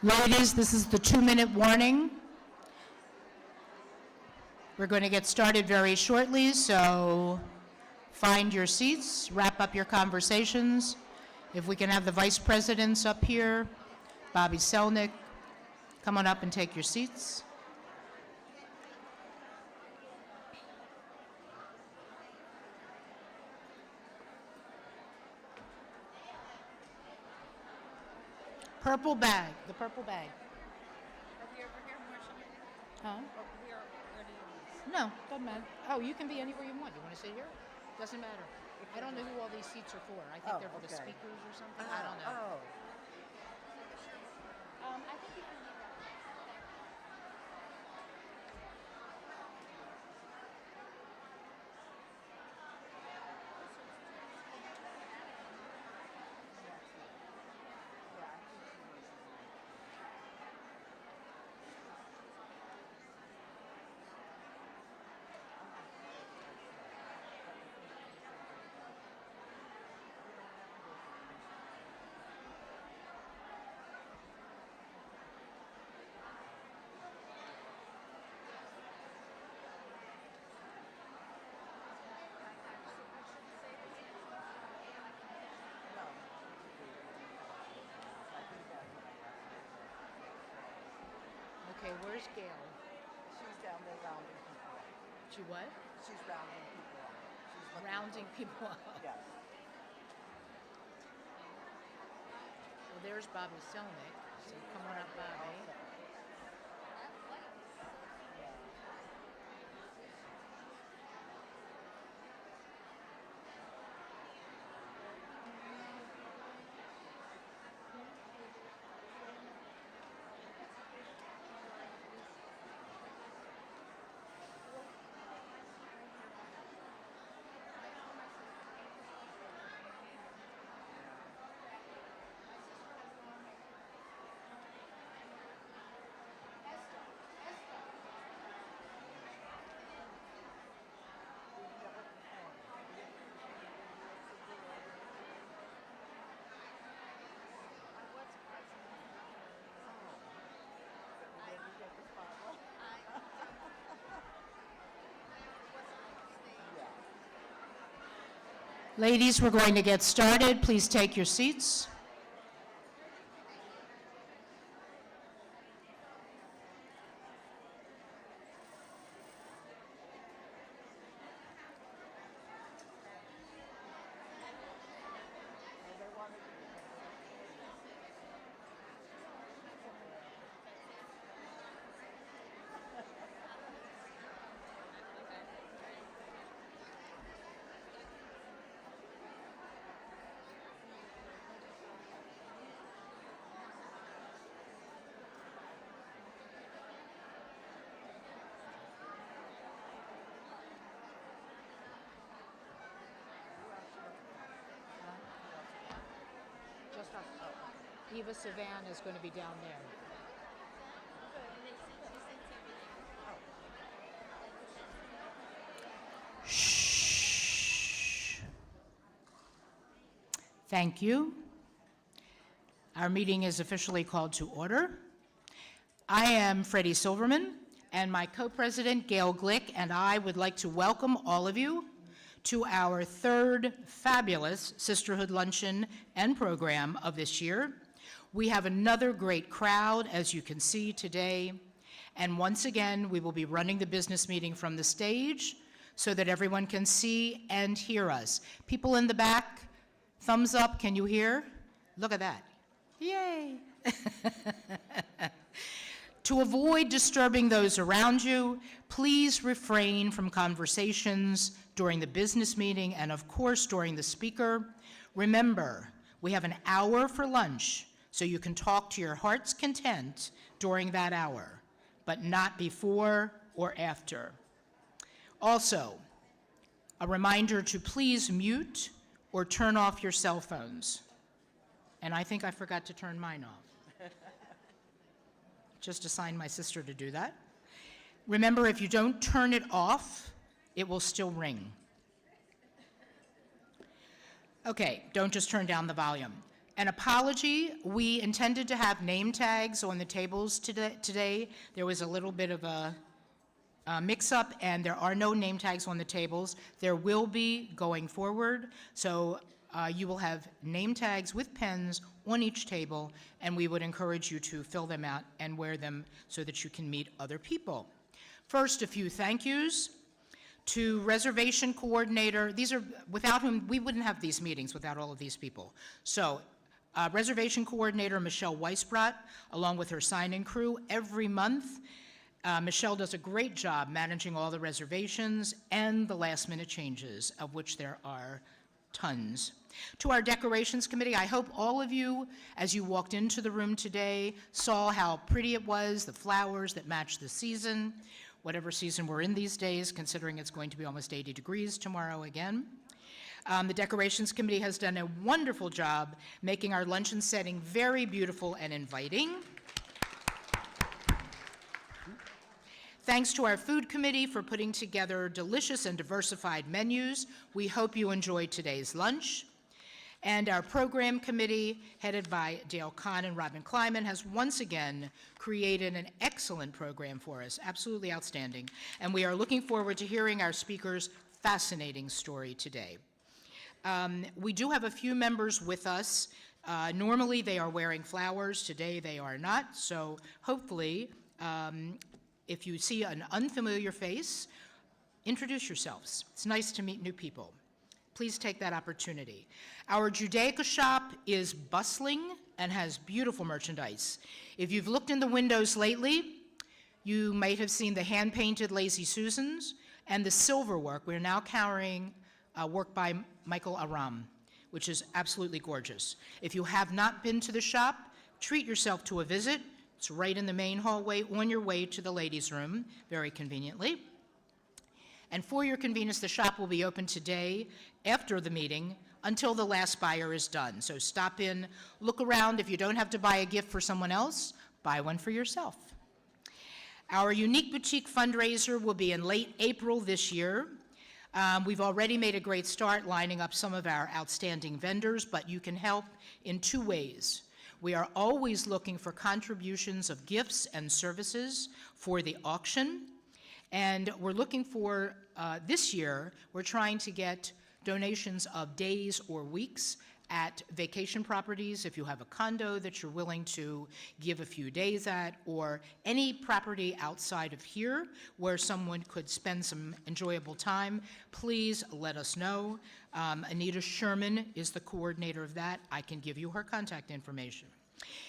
Ladies, this is the 2-minute warning. We're going to get started very shortly, so find your seats, wrap up your conversations. If we can have the vice presidents up here, Bobby Selnick, come on up and take your seats. Purple bag, the purple bag. Are we over here, Marcia? Huh? Where do you want? No, doesn't matter. Oh, you can be anywhere you want. You want to sit here? Doesn't matter. I don't know who all these seats are for. I think they're for the speakers or something. I don't know. I think you can leave that. Okay, where's Gail? She's down there rounding people up. She what? She's rounding people up. She's looking Rounding people up. Yes. Well, there's Bobby Selnick, so come on up, Bobby. Ladies, we're going to get started. Please take your seats. Just up. Eva Savan is going to be down there. Shh. Thank you. Our meeting is officially called to order. I am Freddie Silverman, and my co-president, Gail Glick, and I would like to welcome all of you to our third fabulous Sisterhood Luncheon and program of this year. We have another great crowd, as you can see today, and once again, we will be running the business meeting from the stage so that everyone can see and hear us. People in the back, thumbs up, can you hear? Look at that. Yay! To avoid disturbing those around you, please refrain from conversations during the business meeting and, of course, during the speaker. Remember, we have an hour for lunch, so you can talk to your heart's content during that hour, but not before or after. Also, a reminder to please mute or turn off your cell phones. And I think I forgot to turn mine off. Just assigned my sister to do that. Remember, if you don't turn it off, it will still ring. Okay, don't just turn down the volume. An apology, we intended to have name tags on the tables today. There was a little bit of a mix-up, and there are no name tags on the tables. There will be going forward, so you will have name tags with pens on each table, and we would encourage you to fill them out and wear them so that you can meet other people. First, a few thank yous to reservation coordinator. These are without whom we wouldn't have these meetings without all of these people. So, reservation coordinator Michelle Weisbrot, along with her sign-in crew, every month. Michelle does a great job managing all the reservations and the last-minute changes, of which there are tons. To our decorations committee, I hope all of you, as you walked into the room today, saw how pretty it was, the flowers that match the season, whatever season we're in these days, considering it's going to be almost 80 degrees tomorrow again. The decorations committee has done a wonderful job making our luncheon setting very beautiful and inviting. Thanks to our food committee for putting together delicious and diversified menus. We hope you enjoyed today's lunch. And our program committee, headed by Dale Kahn and Robin Kleiman, has once again created an excellent program for us, absolutely outstanding. And we are looking forward to hearing our speaker's fascinating story today. We do have a few members with us. Normally they are wearing flowers. Today they are not. So hopefully, if you see an unfamiliar face, introduce yourselves. It's nice to meet new people. Please take that opportunity. Our Judaica shop is bustling and has beautiful merchandise. If you've looked in the windows lately, you might have seen the hand-painted Lazy Susans and the silver work. We're now carrying work by Michael Aram, which is absolutely gorgeous. If you have not been to the shop, treat yourself to a visit. It's right in the main hallway on your way to the ladies' room, very conveniently. And for your convenience, the shop will be open today after the meeting until the last buyer is done. So stop in, look around. If you don't have to buy a gift for someone else, buy one for yourself. Our Unique Boutique fundraiser will be in late April this year. We've already made a great start lining up some of our outstanding vendors, but you can help in two ways. We are always looking for contributions of gifts and services for the auction. And we're looking for, this year, we're trying to get donations of days or weeks at vacation properties, if you have a condo that you're willing to give a few days at, or any property outside of here where someone could spend some enjoyable time, please let us know. Anita Sherman is the coordinator of that. I can give you her contact information.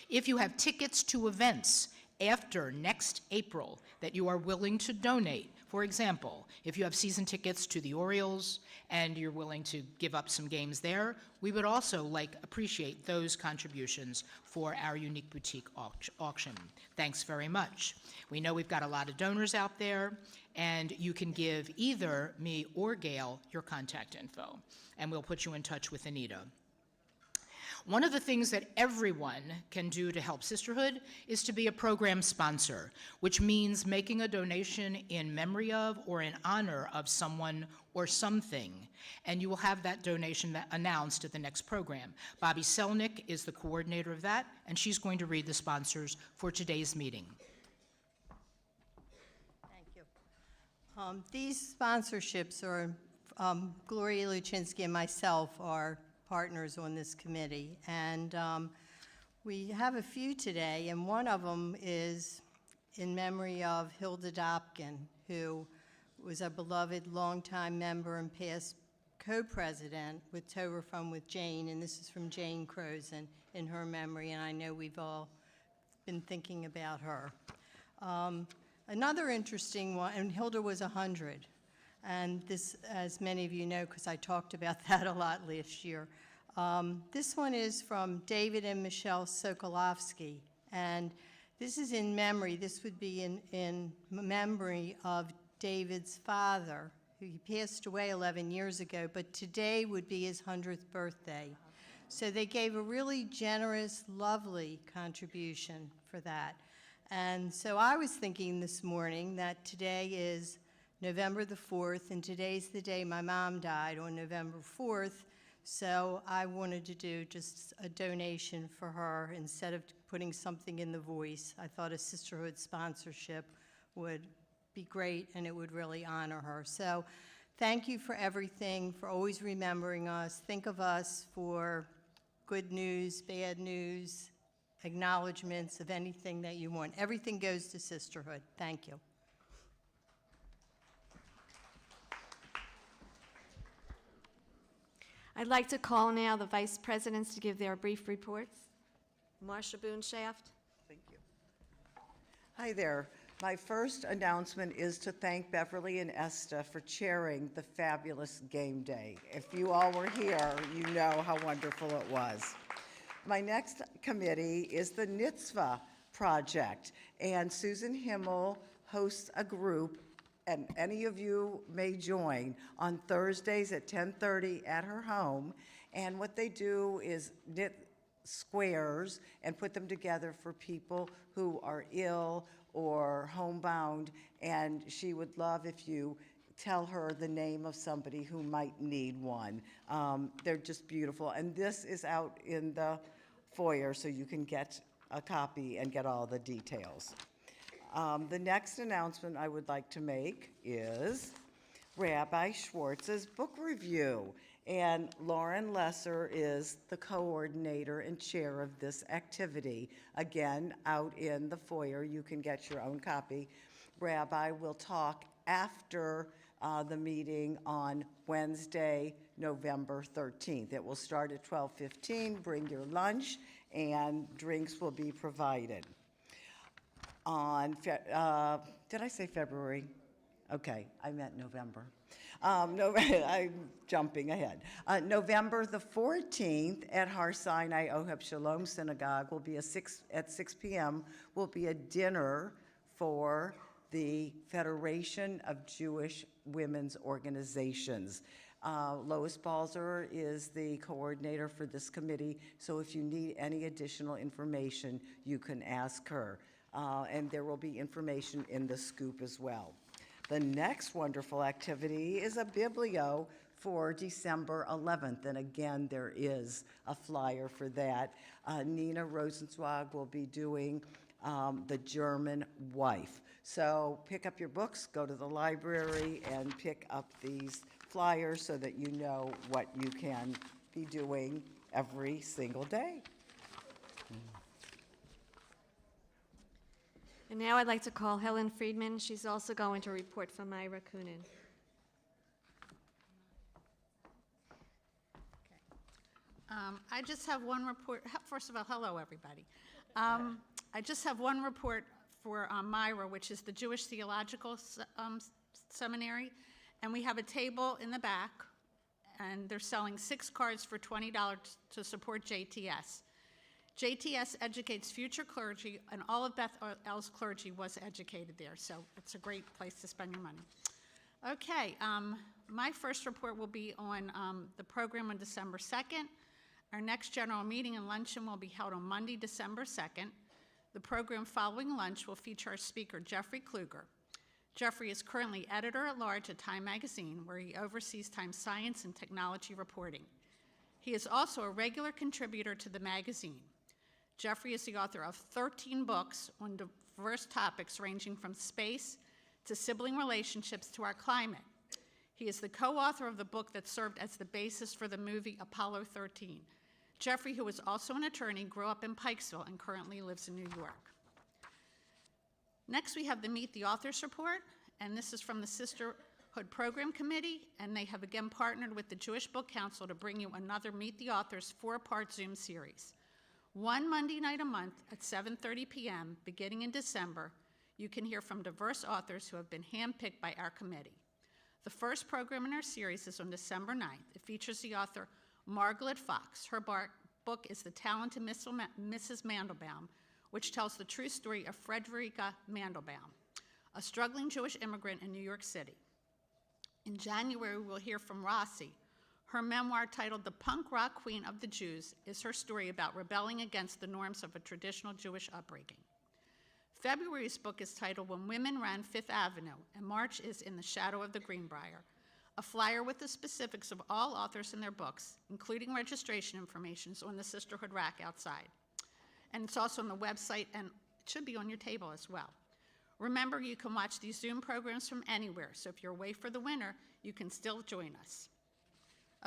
If you have tickets to events after next April that you are willing to donate, for example, if you have season tickets to the Orioles and you're willing to give up some games there, we would also appreciate those contributions for our Unique Boutique auction. Thanks very much. We know we've got a lot of donors out there, and you can give either me or Gail your contact info, and we'll put you in touch with Anita. One of the things that everyone can do to help Sisterhood is to be a program sponsor, which means making a donation in memory of or in honor of someone or something. And you will have that donation announced at the next program. Bobby Selnick is the coordinator of that, and she's going to read the sponsors for today's meeting. Thank you. These sponsorships are, Gloria Luchinsky and myself are partners on this committee, and we have a few today, and one of them is in memory of Hilda Dopkin, who was a beloved longtime member and past co-president with Tover Fund with Jane, and this is from Jane Crozen in her memory, and I know we've all been thinking about her. Another interesting one, and Hilda was 100, and this, as many of you know, because I talked about that a lot last year. This one is from David and Michelle Sokolovsky, and this is in memory. This would be in memory of David's father, who he passed away 11 years ago, but today would be his 100th birthday. So they gave a really generous, lovely contribution for that. And so I was thinking this morning that today is November the 4th, and today's the day my mom died, on November 4th. So I wanted to do just a donation for her instead of putting something in the Voice. I thought a Sisterhood sponsorship would be great, and it would really honor her. So thank you for everything, for always remembering us. Think of us for good news, bad news, acknowledgments of anything that you want. Everything goes to Sisterhood. Thank you. I'd like to call now the vice presidents to give their brief reports. Marsha Boonshaft. Thank you. Hi there. My first announcement is to thank Beverly and Esta for chairing the fabulous game day. If you all were here, you know how wonderful it was. My next committee is the Nitzvah Project, and Susan Himmel hosts a group, and any of you may join, on Thursdays at 10:30 at her home. And what they do is knit squares and put them together for people who are ill or homebound, and she would love if you tell her the name of somebody who might need one. They're just beautiful, and this is out in the foyer, so you can get a copy and get all the details. The next announcement I would like to make is Rabbi Schwartz's book review, and Lauren Lesser is the coordinator and chair of this activity. Again, out in the foyer, you can get your own copy. Rabbi will talk after the meeting on Wednesday, November 13th. It will start at 12:15. Bring your lunch, and drinks will be provided. Did I say February? Okay, I meant November. I'm jumping ahead. November the 14th at Har Sinai Oheb Shalom Synagogue will be at 6 p.m. will be a dinner for the Federation of Jewish Women's Organizations. Lois Balzer is the coordinator for this committee, so if you need any additional information, you can ask her. And there will be information in the scoop as well. The next wonderful activity is a biblio for December 11th, and again, there is a flyer for that. Nina Rosenzweig will be doing The German Wife. So pick up your books, go to the library, and pick up these flyers so that you know what you can be doing every single day. And now I'd like to call Helen Friedman. She's also going to report from Myra Coonan. I just have one report. First of all, hello, everybody. I just have one report for Myra, which is the Jewish Theological Seminary. And we have a table in the back, and they're selling 6 cards for $20 to support JTS. JTS educates future clergy, and all of Beth El's clergy was educated there, so it's a great place to spend your money. Okay, my first report will be on the program on December 2nd. Our next general meeting and luncheon will be held on Monday, December 2nd. The program following lunch will feature our speaker, Jeffrey Kluger. Jeffrey is currently editor-at-large at Time Magazine, where he oversees Time science and technology reporting. He is also a regular contributor to the magazine. Jeffrey is the author of 13 books on diverse topics ranging from space to sibling relationships to our climate. He is the co-author of the book that served as the basis for the movie Apollo 13. Jeffrey, who is also an attorney, grew up in Pikesville and currently lives in New York. Next, we have the Meet the Authors report, and this is from the Sisterhood Program Committee, and they have again partnered with the Jewish Book Council to bring you another Meet the Authors 4-part Zoom series. One Monday night a month at 7:30 p.m., beginning in December, you can hear from diverse authors who have been handpicked by our committee. The first program in our series is on December 9th. It features the author Margaret Fox. Her book is The Talented Mrs. Mandelbaum, which tells the true story of Frederica Mandelbaum, a struggling Jewish immigrant in New York City. In January, we'll hear from Rossi. Her memoir, titled The Punk Rock Queen of the Jews, is her story about rebelling against the norms of a traditional Jewish upbringing. February's book is titled When Women Ran Fifth Avenue, and March is In the Shadow of the Greenbrier, A flyer with the specifics of all authors and their books, including registration information, is on the Sisterhood rack outside. And it's also on the website, and it should be on your table as well. Remember, you can watch these Zoom programs from anywhere, so if you're away for the winter, you can still join us.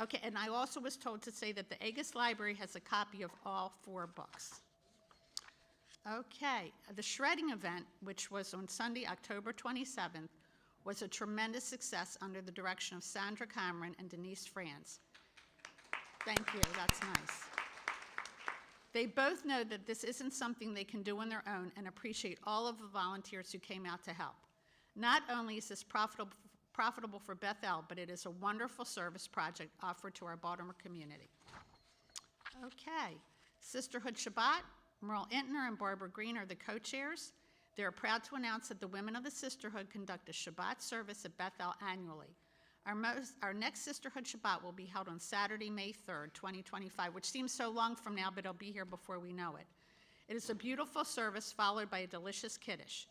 Okay, and I also was told to say that the Agus Library has a copy of all 4 books. Okay, the shredding event, which was on Sunday, October 27th, was a tremendous success under the direction of Sandra Cameron and Denise Franz. Thank you, that's nice. They both know that this isn't something they can do on their own and appreciate all of the volunteers who came out to help. Not only is this profitable for Bethel, but it is a wonderful service project offered to our Baltimore community. Okay, Sisterhood Shabbat, Merle Intner and Barbara Green are the co-chairs. They are proud to announce that the women of the Sisterhood conduct a Shabbat service at Bethel annually. Our next Sisterhood Shabbat will be held on Saturday, May 3rd, 2025, which seems so long from now, but it'll be here before we know it. It is a beautiful service followed by a delicious Kiddush.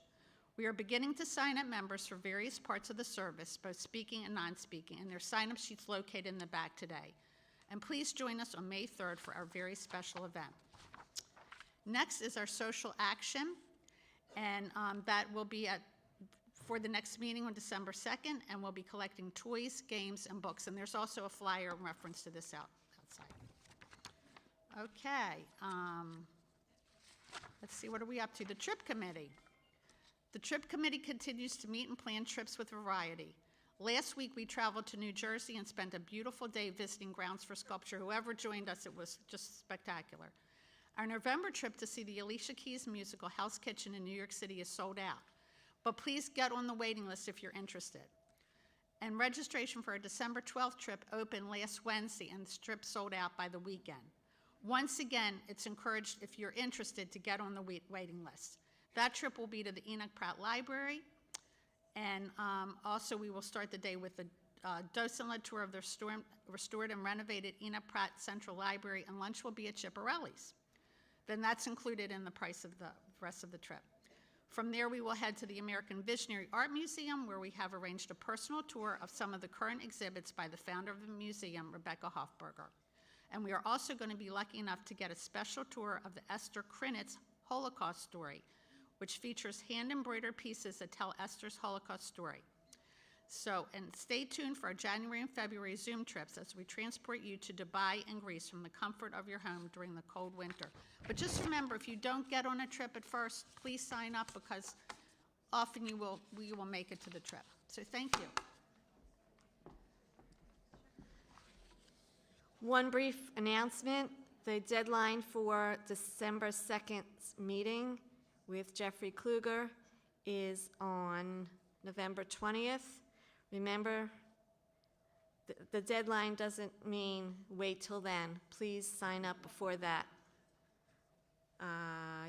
We are beginning to sign up members for various parts of the service, both speaking and non-speaking, and there's sign-up sheets located in the back today. And please join us on May 3rd for our very special event. Next is our social action, and that will be for the next meeting on December 2nd, and we'll be collecting toys, games, and books, and there's also a flyer in reference to this outside. Okay, let's see, what are we up to? The trip committee. The trip committee continues to meet and plan trips with variety. Last week, we traveled to New Jersey and spent a beautiful day visiting Grounds for Sculpture. Whoever joined us, it was just spectacular. Our November trip to see the Alicia Keys musical Hell's Kitchen in New York City is sold out, but please get on the waiting list if you're interested. And registration for our December 12th trip opened last Wednesday, and the trip sold out by the weekend. Once again, it's encouraged, if you're interested, to get on the waiting list. That trip will be to the Enoch Pratt Library, and also we will start the day with a docent-led tour of the restored and renovated Enoch Pratt Central Library, and lunch will be at Chipperelli's. Then that's included in the price of the rest of the trip. From there, we will head to the American Visionary Art Museum, where we have arranged a personal tour of some of the current exhibits by the founder of the museum, Rebecca Hofberger. And we are also going to be lucky enough to get a special tour of the Esther Krinitz Holocaust story, which features hand-embroidered pieces that tell Esther's Holocaust story. So, and stay tuned for our January and February Zoom trips as we transport you to Dubai and Greece from the comfort of your home during the cold winter. But just remember, if you don't get on a trip at first, please sign up, because often you will make it to the trip. So thank you. One brief announcement. The deadline for December 2nd's meeting with Jeffrey Kluger is on November 20th. Remember, the deadline doesn't mean wait till then. Please sign up before that.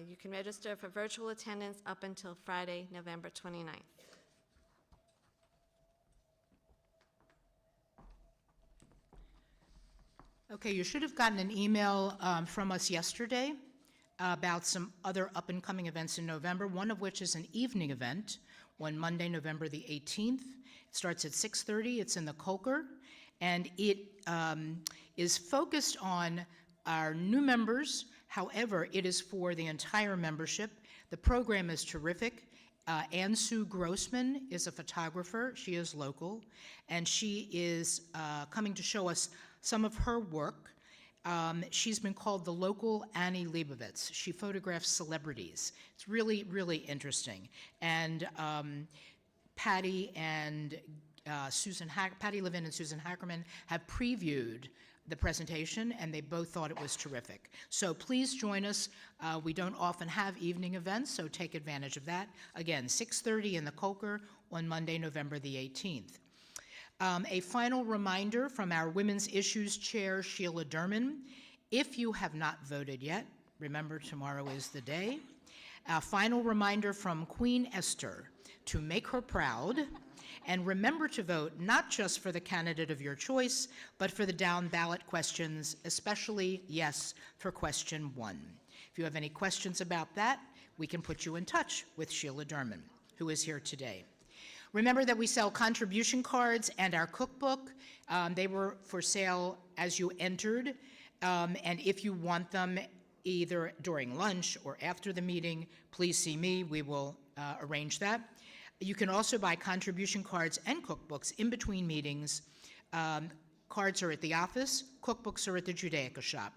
You can register for virtual attendance up until Friday, November 29th. Okay, you should have gotten an email from us yesterday about some other up-and-coming events in November, one of which is an evening event on Monday, November the 18th. It starts at 6:30. It's in the Kolker, and it is focused on our new members. However, it is for the entire membership. The program is terrific. Ann Sue Grossman is a photographer. She is local, and she is coming to show us some of her work. She's been called the local Annie Leibovitz. She photographs celebrities. It's really, really interesting. And Patty and Patty Levin and Susan Hackerman have previewed the presentation, and they both thought it was terrific. So please join us. We don't often have evening events, so take advantage of that. Again, 6:30 in the Kolker on Monday, November the 18th. A final reminder from our Women's Issues Chair, Sheila Derman. If you have not voted yet, remember tomorrow is the day. A final reminder from Queen Esther to make her proud, and remember to vote not just for the candidate of your choice, but for the down ballot questions, especially yes for question 1. If you have any questions about that, we can put you in touch with Sheila Derman, who is here today. Remember that we sell contribution cards and our cookbook. They were for sale as you entered, and if you want them either during lunch or after the meeting, please see me. We will arrange that. You can also buy contribution cards and cookbooks in between meetings. Cards are at the office, cookbooks are at the Judaica shop.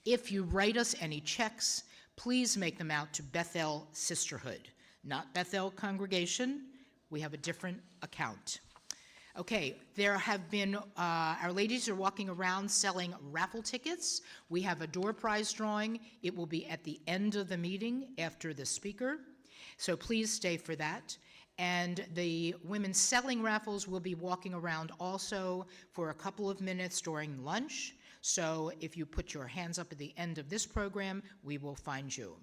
If you write us any checks, please make them out to Bethel Sisterhood, not Bethel Congregation. We have a different account. Okay, there have been, our ladies are walking around selling raffle tickets. We have a door prize drawing. It will be at the end of the meeting after the speaker, so please stay for that. And the women selling raffles will be walking around also for a couple of minutes during lunch. So if you put your hands up at the end of this program, we will find you.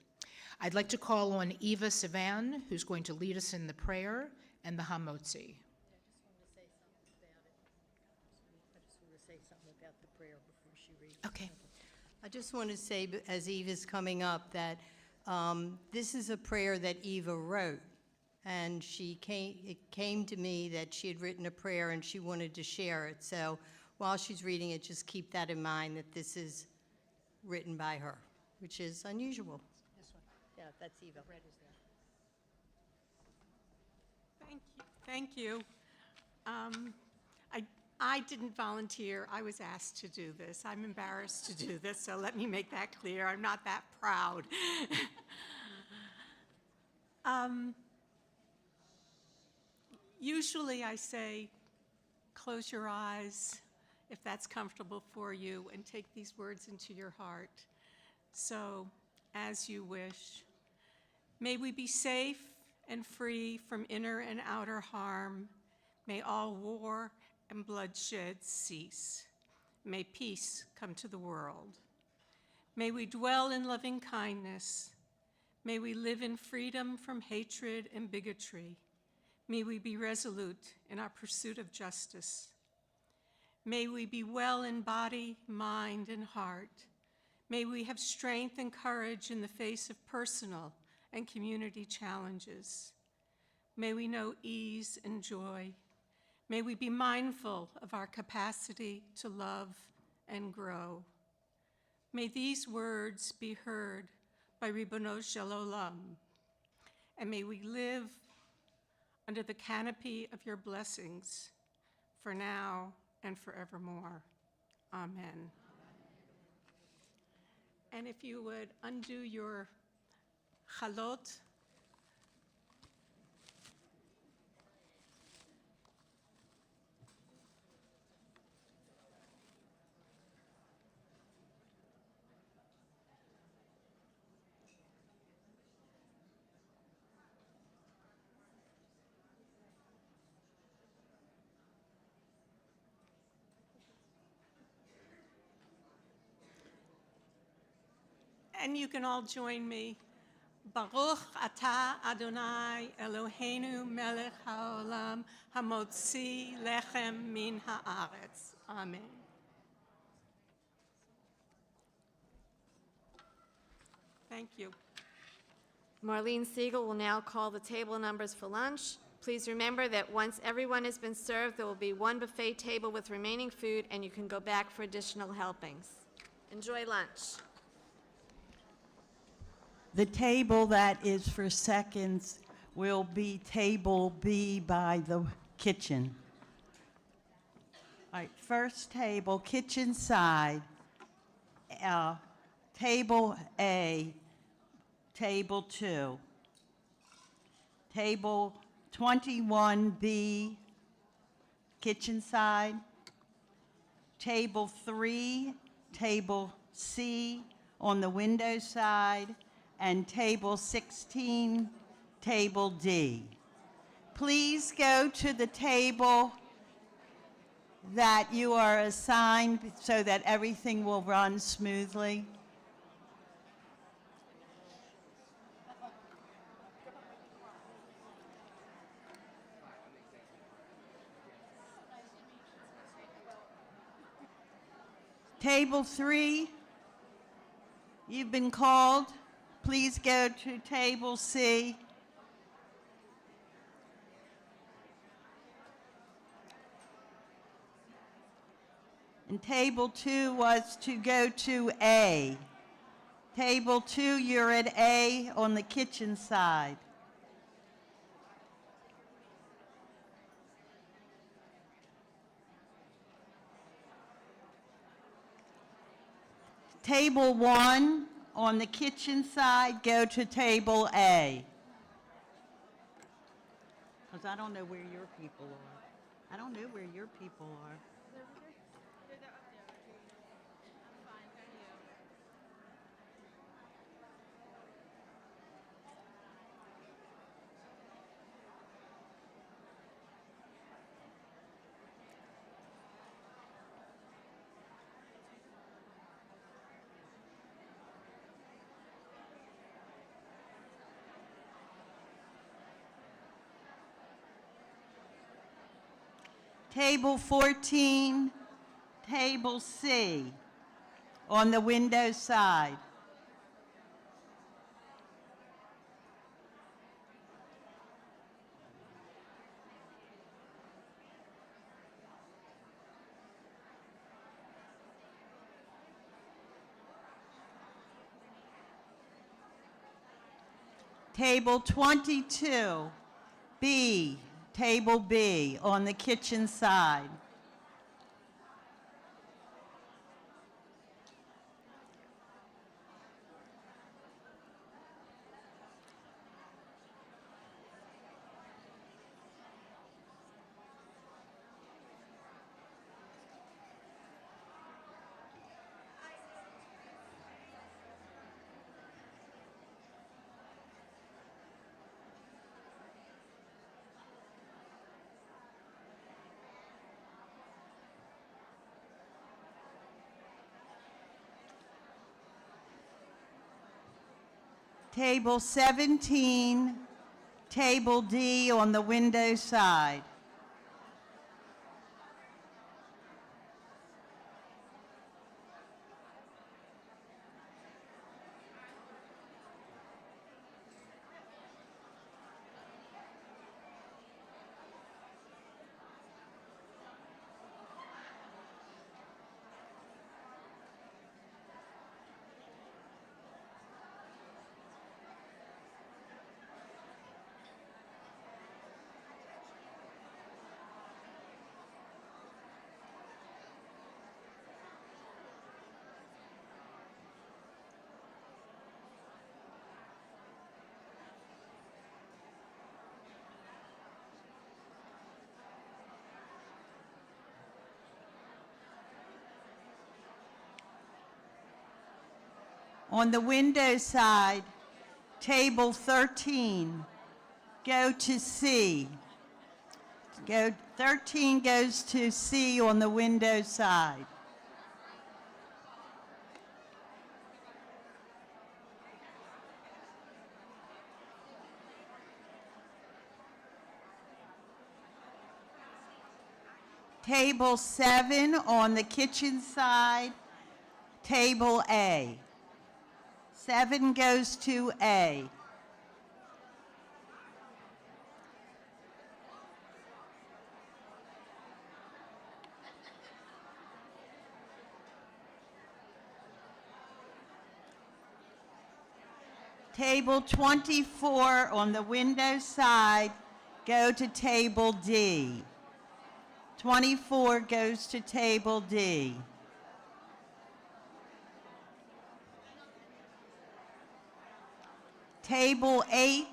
I'd like to call on Eva Sivan, who's going to lead us in the prayer and the Hamotzi. Okay. I just want to say, as Eve is coming up, that this is a prayer that Eva wrote. And it came to me that she had written a prayer and she wanted to share it. So while she's reading it, just keep that in mind, that this is written by her, which is unusual. This one. Yeah, that's Eva. Red is there. Thank you. I didn't volunteer. I was asked to do this. I'm embarrassed to do this, so let me make that clear. I'm not that proud. Usually I say, close your eyes if that's comfortable for you, and take these words into your heart. So, as you wish. May we be safe and free from inner and outer harm. May all war and bloodshed cease. May peace come to the world. May we dwell in loving kindness. May we live in freedom from hatred and bigotry. May we be resolute in our pursuit of justice. May we be well in body, mind, and heart. May we have strength and courage in the face of personal and community challenges. May we know ease and joy. May we be mindful of our capacity to love and grow. May these words be heard by Ribono Shel Olam, and may we live under the canopy of your blessings, for now and forevermore. Amen. And if you would undo your chalot, and you can all join me. Baruch atah Adonai Eloheinu melech haolam hamotzi lechem min haaretz. Amen. Thank you. Marlene Siegel will now call the table numbers for lunch. Please remember that once everyone has been served, there will be one buffet table with remaining food, and you can go back for additional helpings. Enjoy lunch. The table that is for seconds will be table B by the kitchen. All right, first table, kitchen side. Table A, table 2. Table 21B, kitchen side. Table 3, table C on the window side. And table 16, table D. Please go to the table that you are assigned so that everything will run smoothly. Table 3, you've been called. Please go to table C. And table 2 was to go to A. Table 2, you're at A on the kitchen side. Table 1 on the kitchen side, go to table A. Because I don't know where your people are. I don't know where your people are. Table 14, table C, on the window side. Table 22, B, table B, on the kitchen side. Table 17, table D on the window side. On the window side, table 13, go to C. 13 goes to C on the window side. Table 7 on the kitchen side, table A. 7 goes to A. Table 24 on the window side, go to table D. 24 goes to table D. Table 8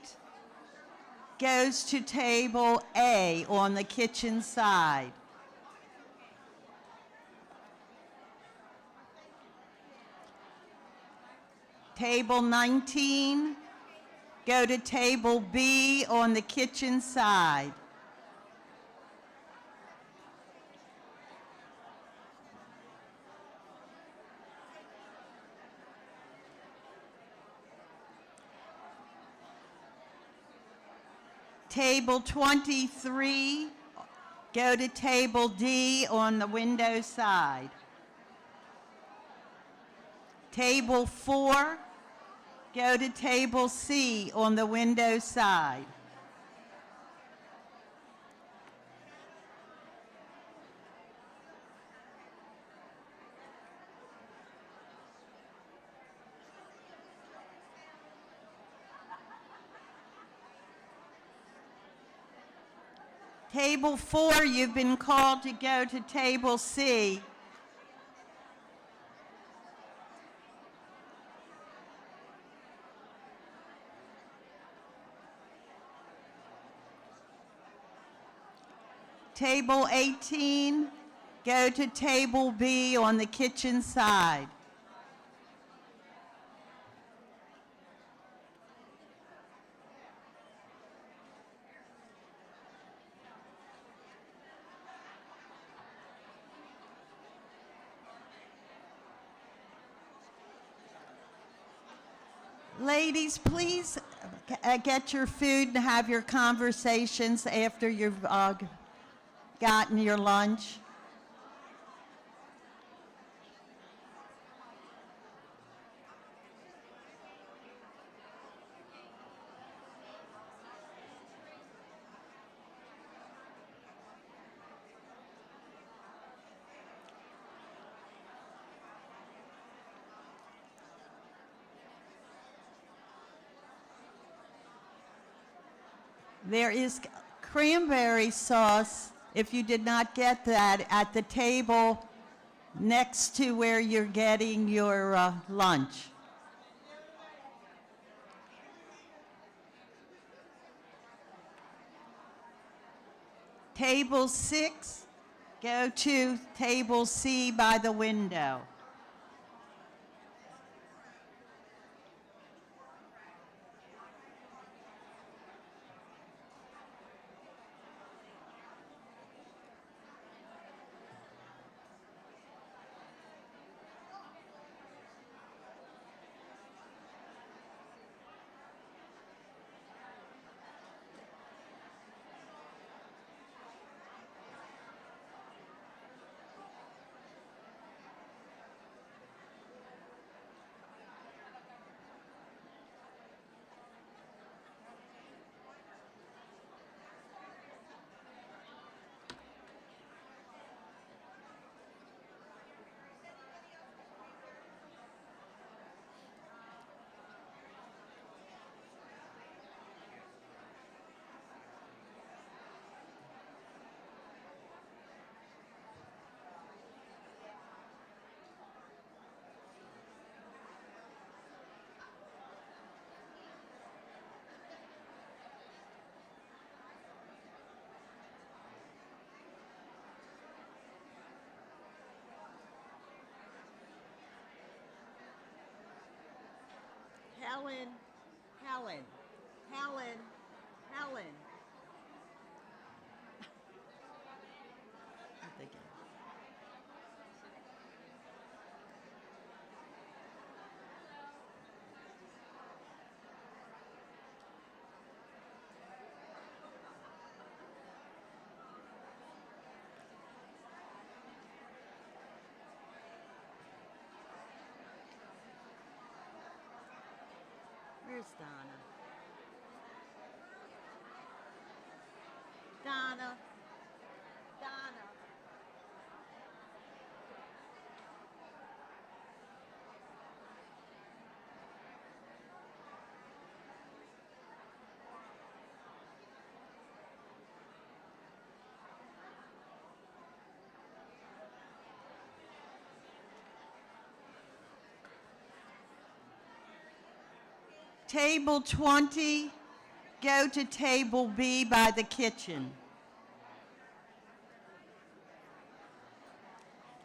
goes to table A on the kitchen side. Table 19, go to table B on the kitchen side. Table 23, go to table D on the window side. Table 4, go to table C on the window side. Table 4, you've been called to go to Table C. Table 18, go to Table B on the kitchen side. Ladies, please get your food and have your conversations after you've gotten your lunch. There is cranberry sauce, if you did not get that, at the table next to where you're getting your lunch. Table 6, go to Table C by the window. Helen, Helen, Helen, Helen. Where's Donna? Donna. Donna. Table 20, go to Table B by the kitchen.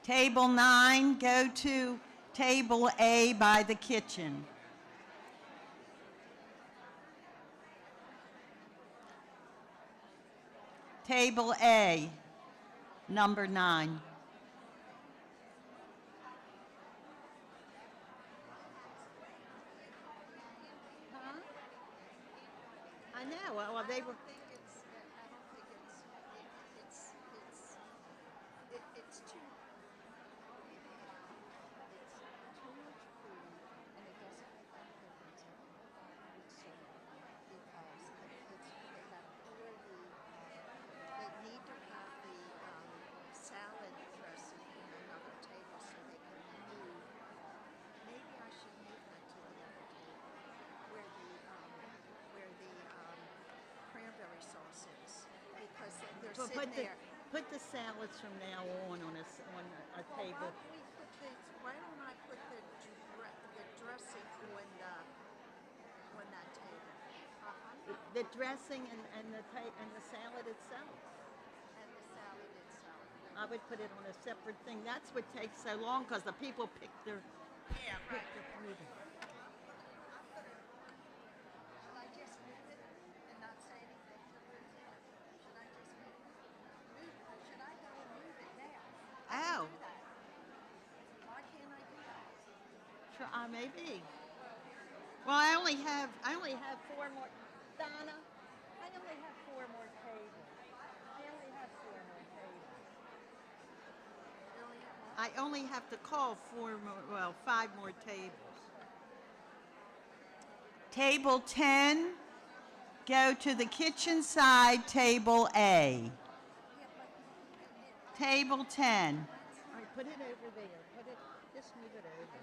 Table 9, go to Table A by the kitchen. Table A, number 9. I know, well, they were. It's too much food, and it doesn't make any difference if it's served, because they gotta pour they need to have the salad dressing in another table so they can move. Maybe I should move that to the other table, where the cranberry sitting there. put the salads from now on a Well, table. why don't I put the dressing on that table? The dressing and the salad itself. And the salad itself. I would put it on a separate thing. That's what takes so long because the people pick their. Yeah, right. Should I just move it and not say anything to Lindsay? Should I just should I go and move it now? I Oh. can do that. Why can't I do that? Sure, maybe. Well, I only have 4 more. Donna, I only have 4 more tables. I only have 4 more tables. You only have one? I only have to call 5 more tables. Table 10, go to the kitchen side, table A. Table 10. All right, put it over there. Just move it over.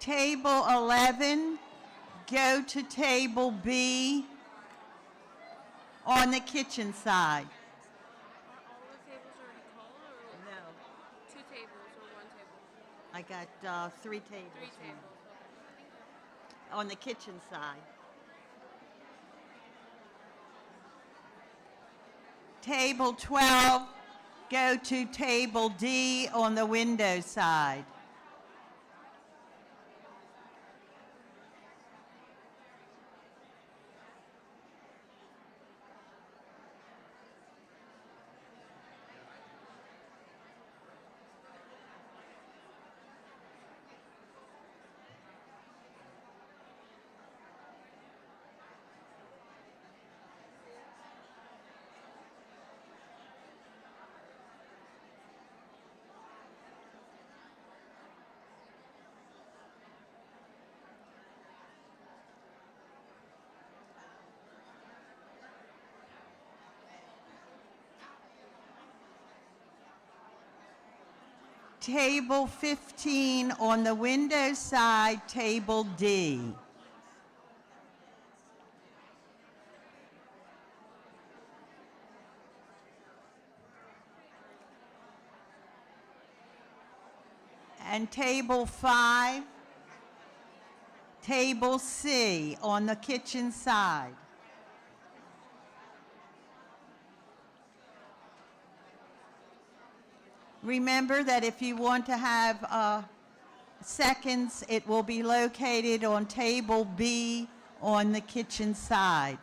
Table 11, go to table B on the kitchen side. Are all the tables already called, or No. 2 tables or 1 table? I got 3 tables. 3 tables. On the kitchen side. Table 12, go to table D on the window side. Table 15 on the window side, table D. And table 5, table C on the kitchen side. Remember that if you want to have seconds, it will be located on table B on the kitchen side.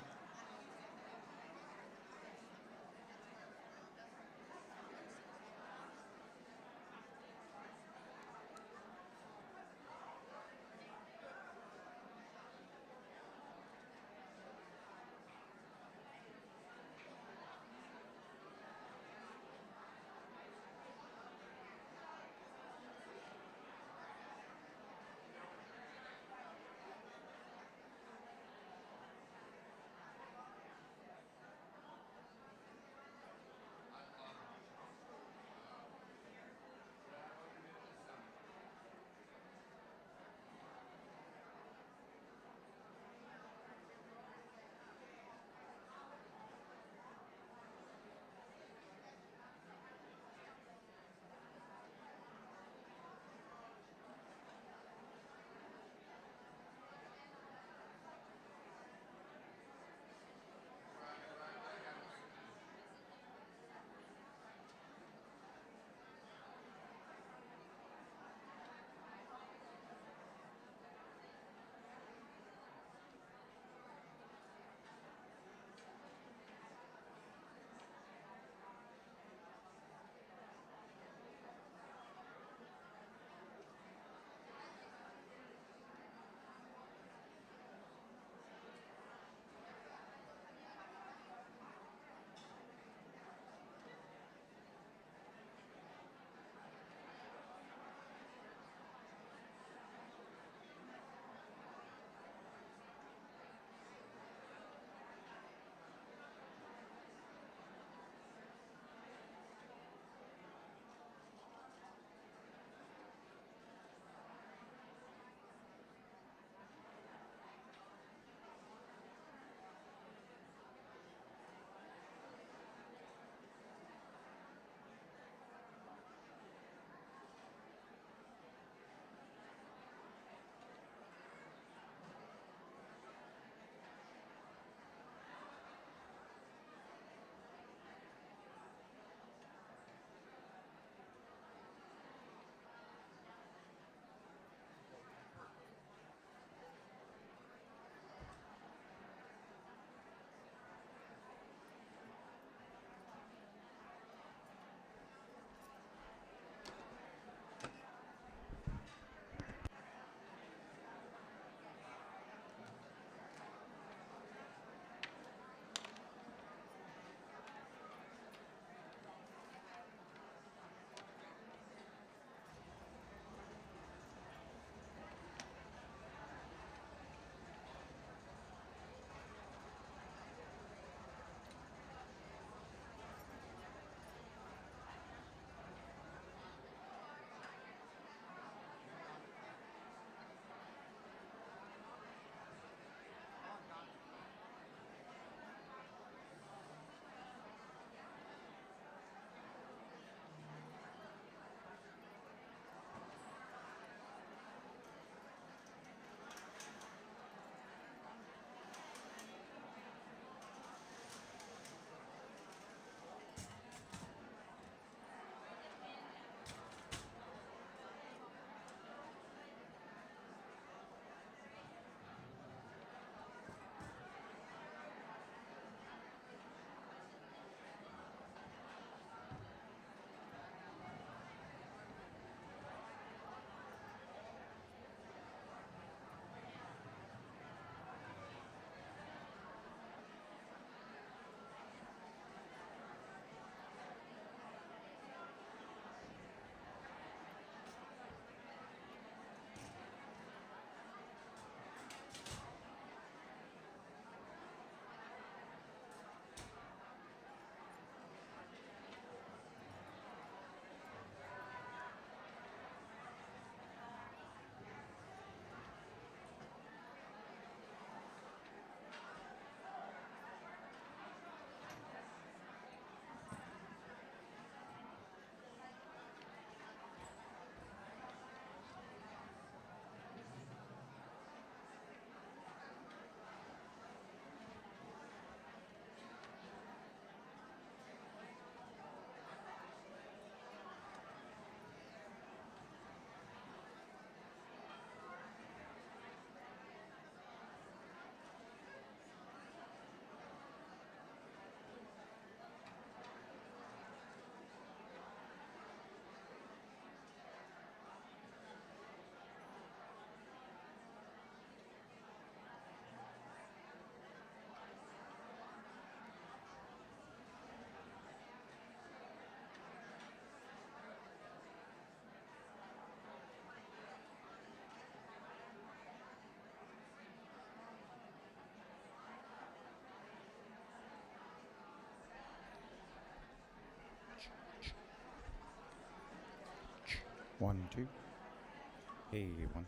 1, 2. Hey, 1.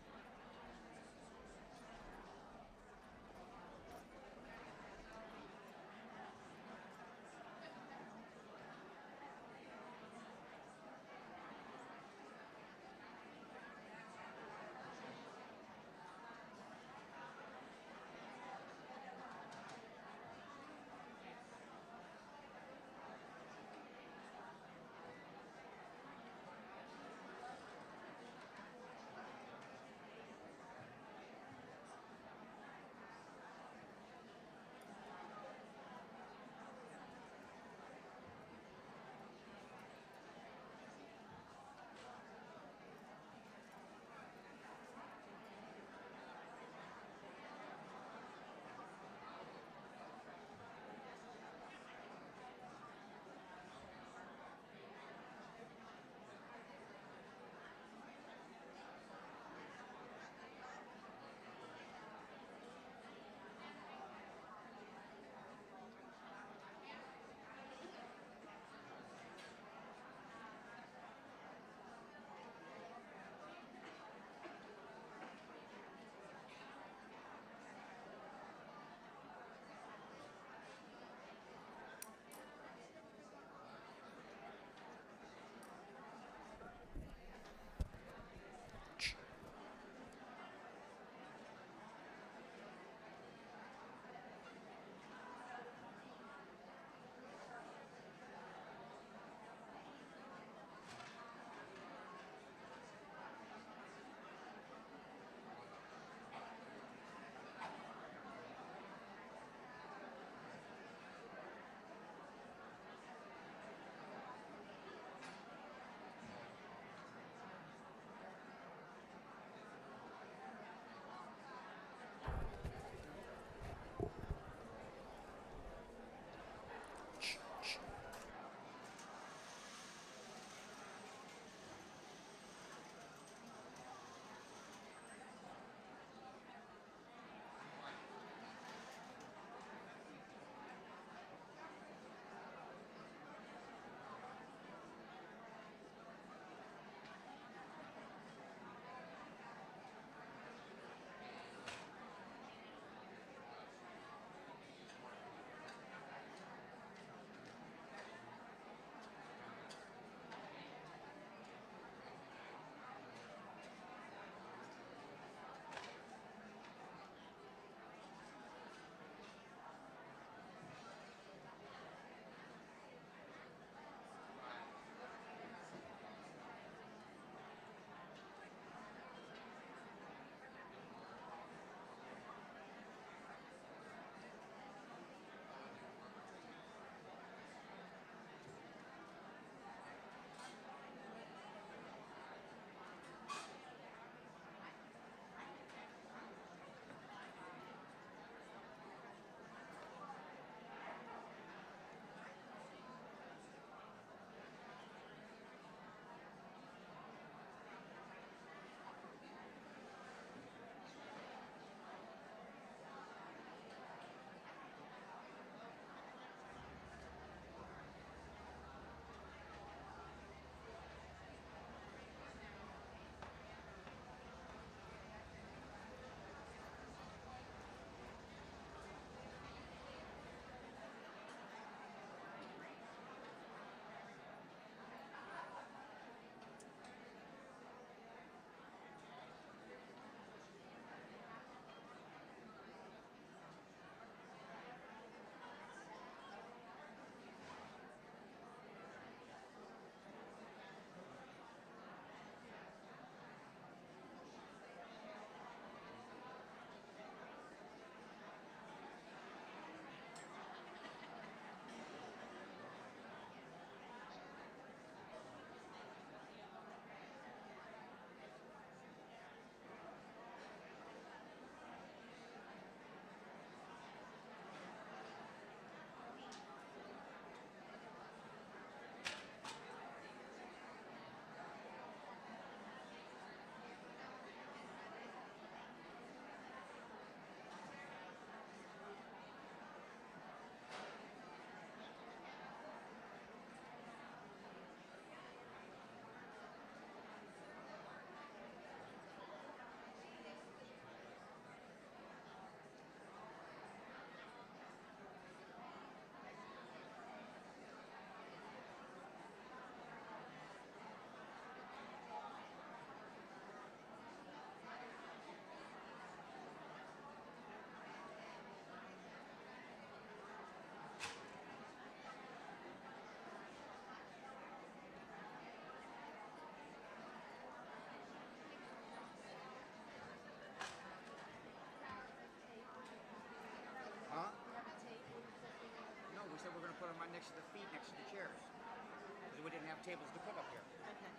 tables to put up here. Okay.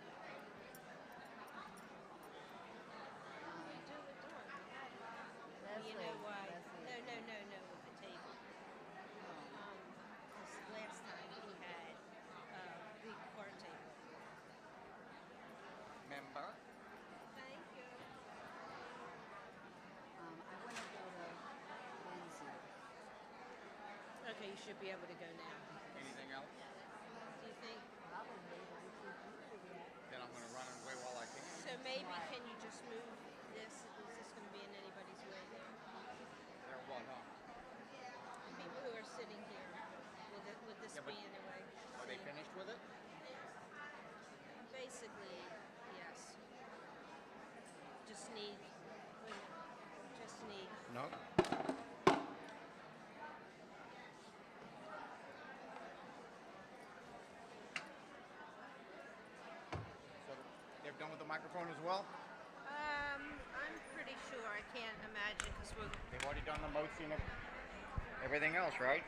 You know why? No, with the table. This last time he had a big card table. Member? Thank you. I want to go to Lindsay. Okay, you should be able to go now. Anything else? Do you think? Probably, but we should figure out. Then I'm gonna run away while I can. So maybe can you just move this? Is this going to be in anybody's way there? There what, huh? The people who are sitting here, would this Yeah, but be in a way? Are they finished with it? Basically, yes. Just need, wait a minute. Just need, No. So they're done with the microphone as well? I'm pretty sure, I can't imagine, because we're, They've already done the motion of everything else, right?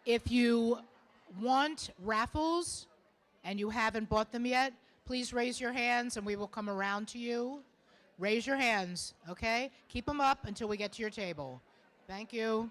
If you want raffles and you haven't bought them yet, please raise your hands and we will come around to you. Raise your hands, okay? Keep them up until we get to your table. Thank you.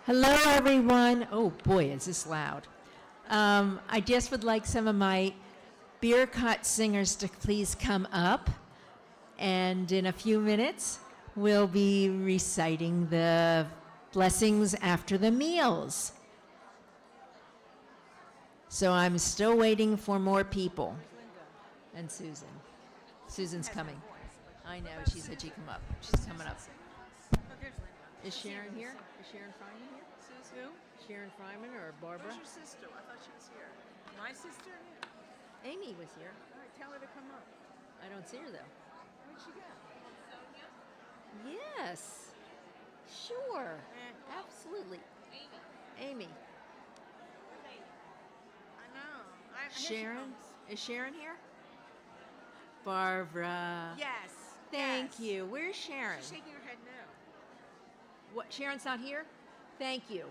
Hello, everyone. Oh, boy, is this loud. I just would like some of my beer cut singers to please come up. And in a few minutes, we'll be reciting the blessings after the meals. So I'm still waiting for more people. And Susan. Susan's coming. I know, she said she'd come up. She's coming up. Is Sharon here? Is Sharon Fryman here? Who? Sharon Fryman or Barbara? Where's your sister? I thought she was here. My sister? Amy was here. All right, tell her to come up. I don't see her though. Where'd she go? Yes. Sure. Absolutely. Amy. I know. Here she Sharon? comes. Is Sharon here? Barbara. Yes. Thank yes. you. Where's Sharon? She's shaking her head no. What? Sharon's not here? Thank you.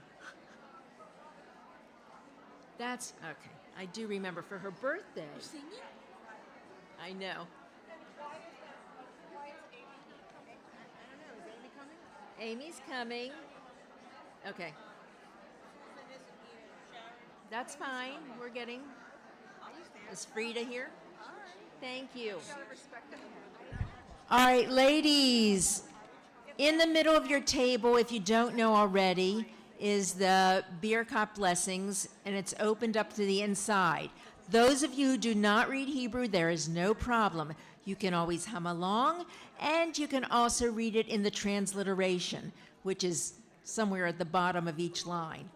That's okay. I do remember for her birthday. You singing? I know. Amy's coming. Okay. That's fine. We're getting. Is Frida here? Thank you. All right, ladies. In the middle of your table, if you don't know already, is the beer cup blessings, and it's opened up to the inside. Those of you who do not read Hebrew, there is no problem. You can always hum along, and you can also read it in the transliteration, which is somewhere at the bottom of each line.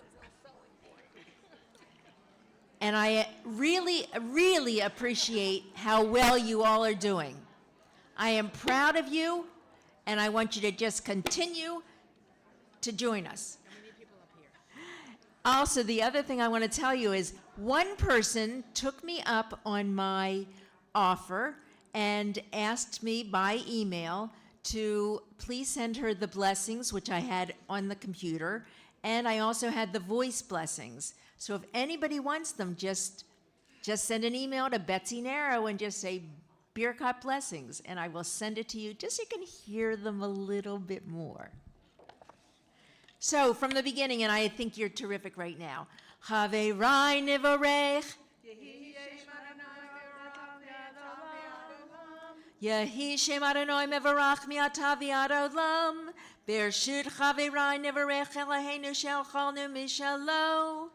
And I really, really appreciate how well you all are doing. I am proud of you, and I want you to just continue to join us. Also, the other thing I want to tell you is one person took me up on my offer and asked me by email to please send her the blessings, which I had on the computer, and I also had the voice blessings. So if anybody wants them, just send an email to Betsy Narrow and just say beer cup blessings, and I will send it to you just so you can hear them a little bit more. So from the beginning, and I think you're terrific right now. Haverai nivarech. Yehi Shem Adonai mevarach mi'ata v'ad olam. Bershut Haverai nivarech Eloheinu shelchalnu mishalo.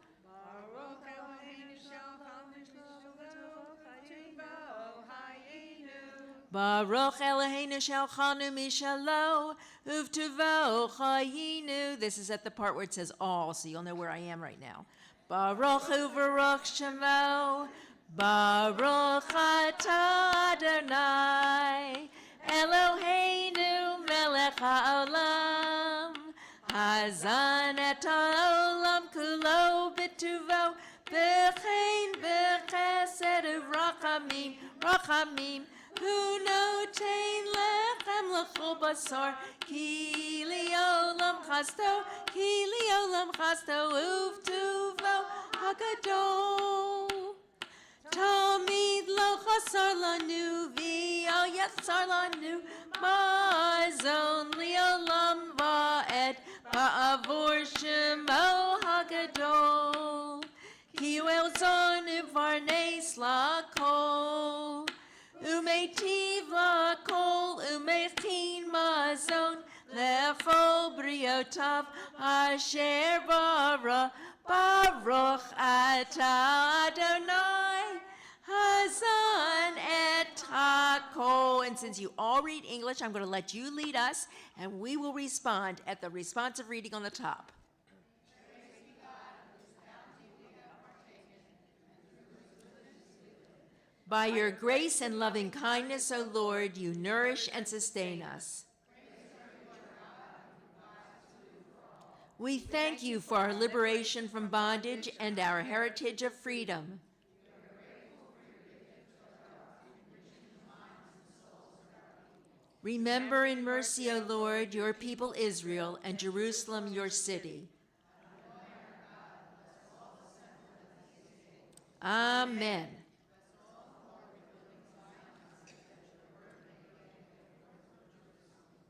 Baruch Eloheinu shelchanu mishalo uvtuvo chayinu. This is at the part where it says all, so you'll know where I am right now. Baruch uvaruch shemo. Baruch atah Adonai Eloheinu melech haolam. Hazan et haolam kulo b'tuvo b'chein b'chesed u'rachamim rachamim. Who no chain lechem lechol basar ki liolam chasto uvtuvo hagadol. Tamid lo chasar lanu v'al yatzar lanu mazon liolam va'ed ba'avor shemo hagadol. Ki elzon uvarnes lakol. Umeitiv lakol, umechin mazon, lechol briotav, asher bara, baruch atah Adonai, hazan et hakol. And since you all read English, I'm going to let you lead us, and we will respond at the responsive reading on the top. By your grace and loving kindness, O Lord, you nourish and sustain us. We thank you for our liberation from bondage and our heritage of freedom. Remember in mercy, O Lord, your people Israel and Jerusalem, your city. Amen.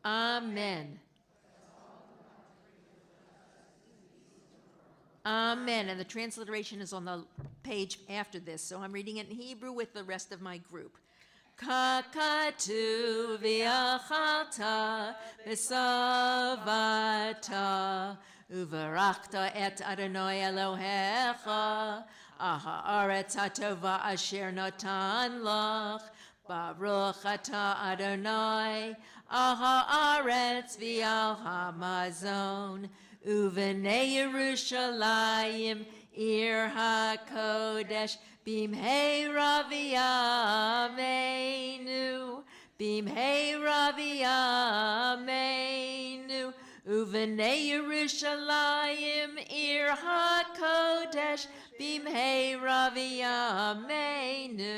Amen. Amen. And the transliteration is on the page after this, so I'm reading it in Hebrew with the rest of my group. Kakatu v'achalta v'savata uvarachta et Adonai Elohecha ha'aretz hatova asher natan lach baruch ata Adonai ha'aretz v'al hamazon uvenei Yerushalayim Ir HaKodesh Bimheira v'yameinu Bimheira v'yameinu Uvenei Yerushalayim Ir HaKodesh Bimheira v'yameinu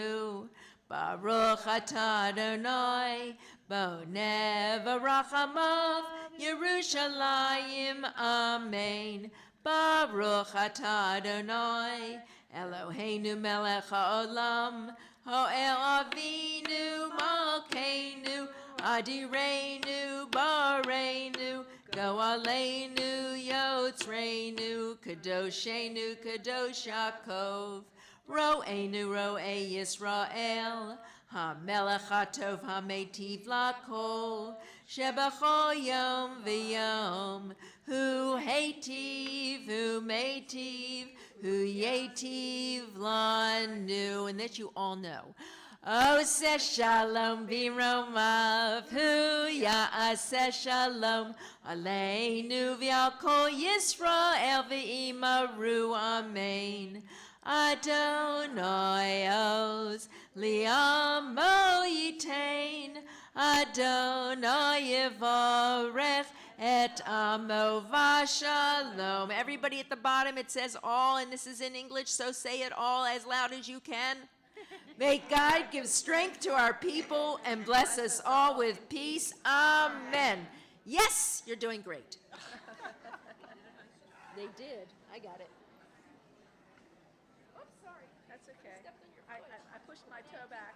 Baruch atah Adonai Boneh v'rachamav Yerushalayim Amen Baruch atah Adonai Eloheinu melech haolam Ho'el Avinu Malkeinu Adireinu Bareinu Goaleinu Yotzreinu Kadoshenu Kadosh Yaakov Ro'enu Ro'e Yisrael HaMelech HaTov HaMeitiv Lakol Shebachol Yom V'Yom Hu Heitiv Hu Meitiv Hu Yetiv Lanu, and that you all know. Oseh Shalom B'Romav Hu Ya'aseh Shalom Aleinu V'Al Kol Yisrael V'imaru Amen. Adonai Oz Li'amo Yitain Adonai Yevarech Et amo v'shalom. Everybody at the bottom, it says all, and this is in English, so say it all as loud as you can. May God give strength to our people and bless us all with peace. Amen. Yes, you're doing great. They did. I got it. Oops, sorry. That's okay. I pushed my toe back.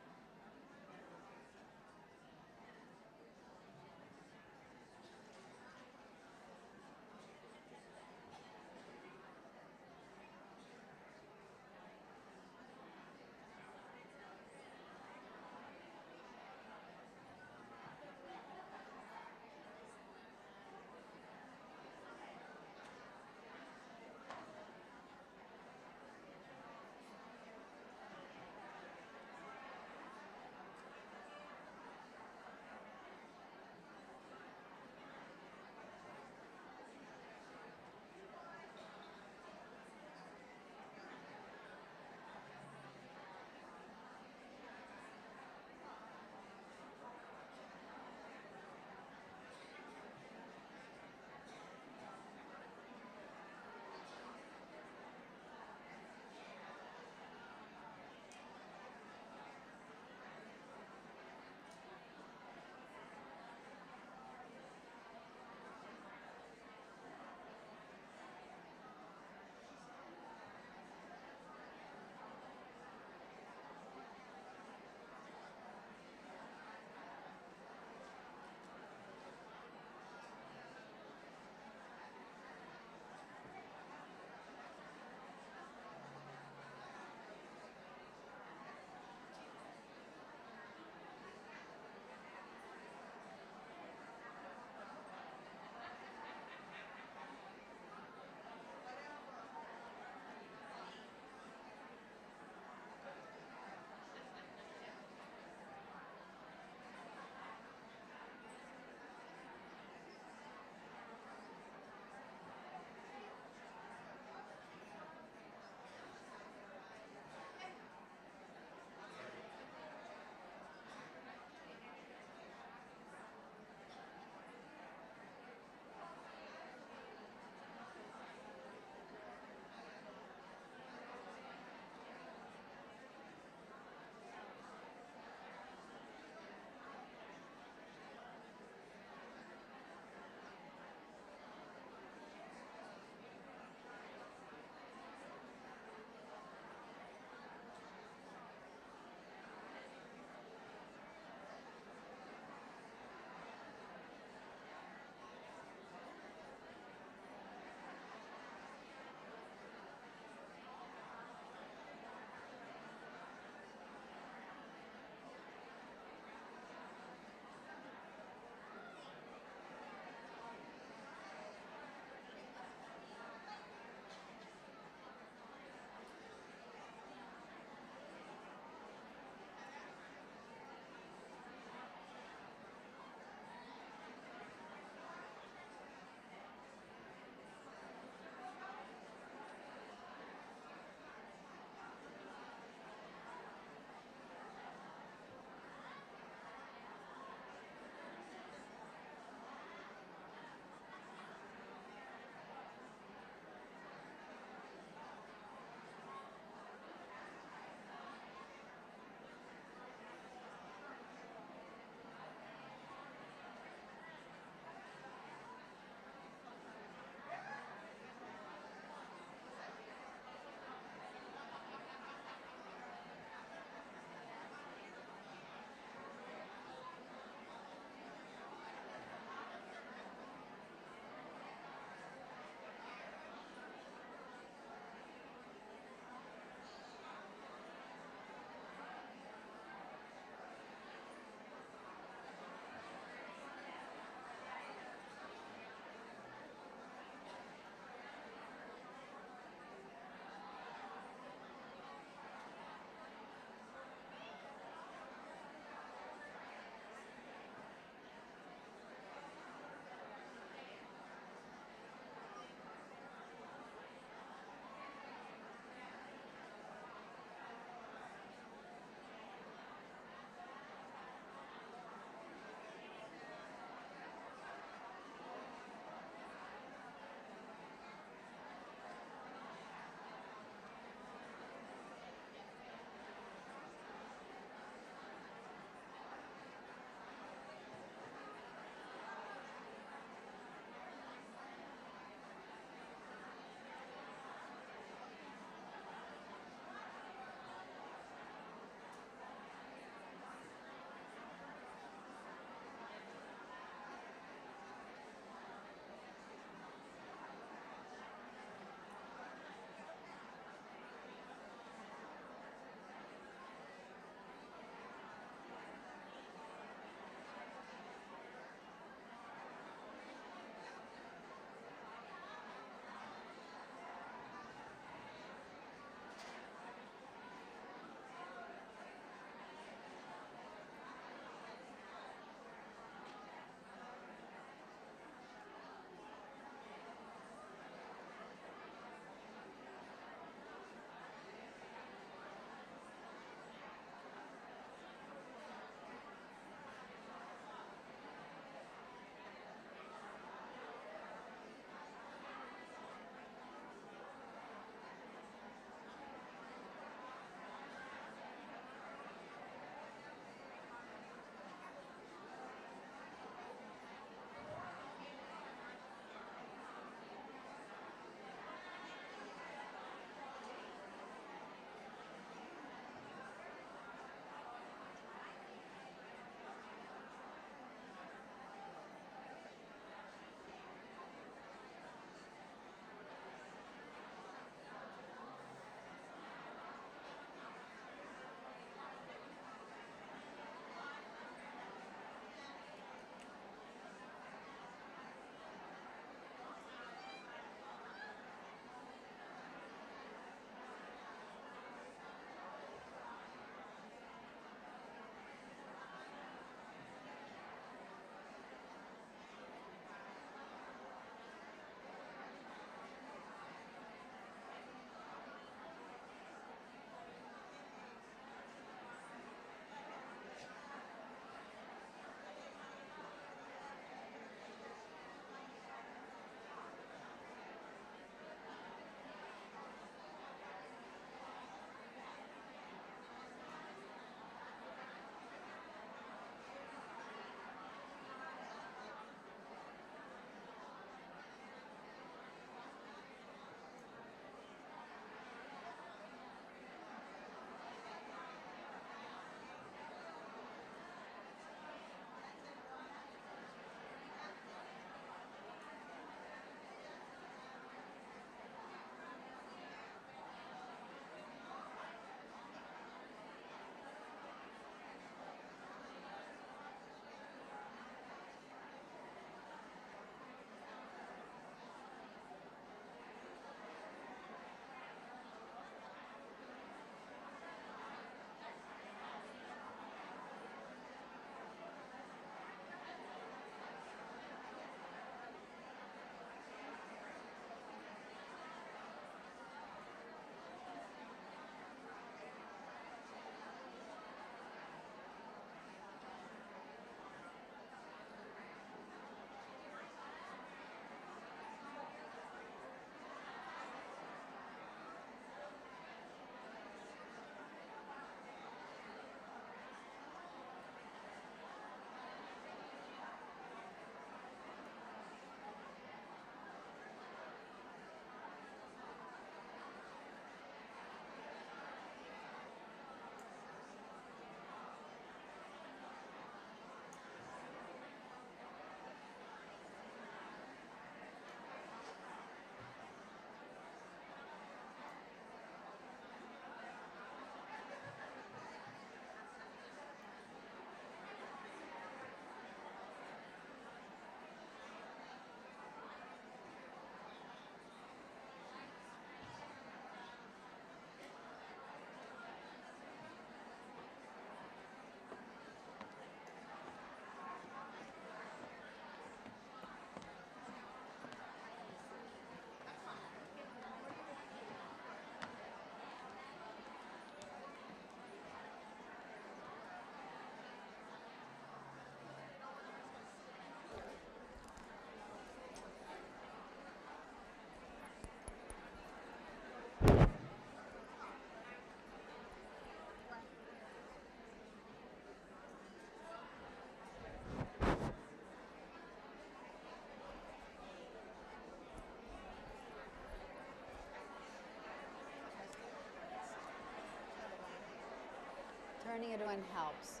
good one helps.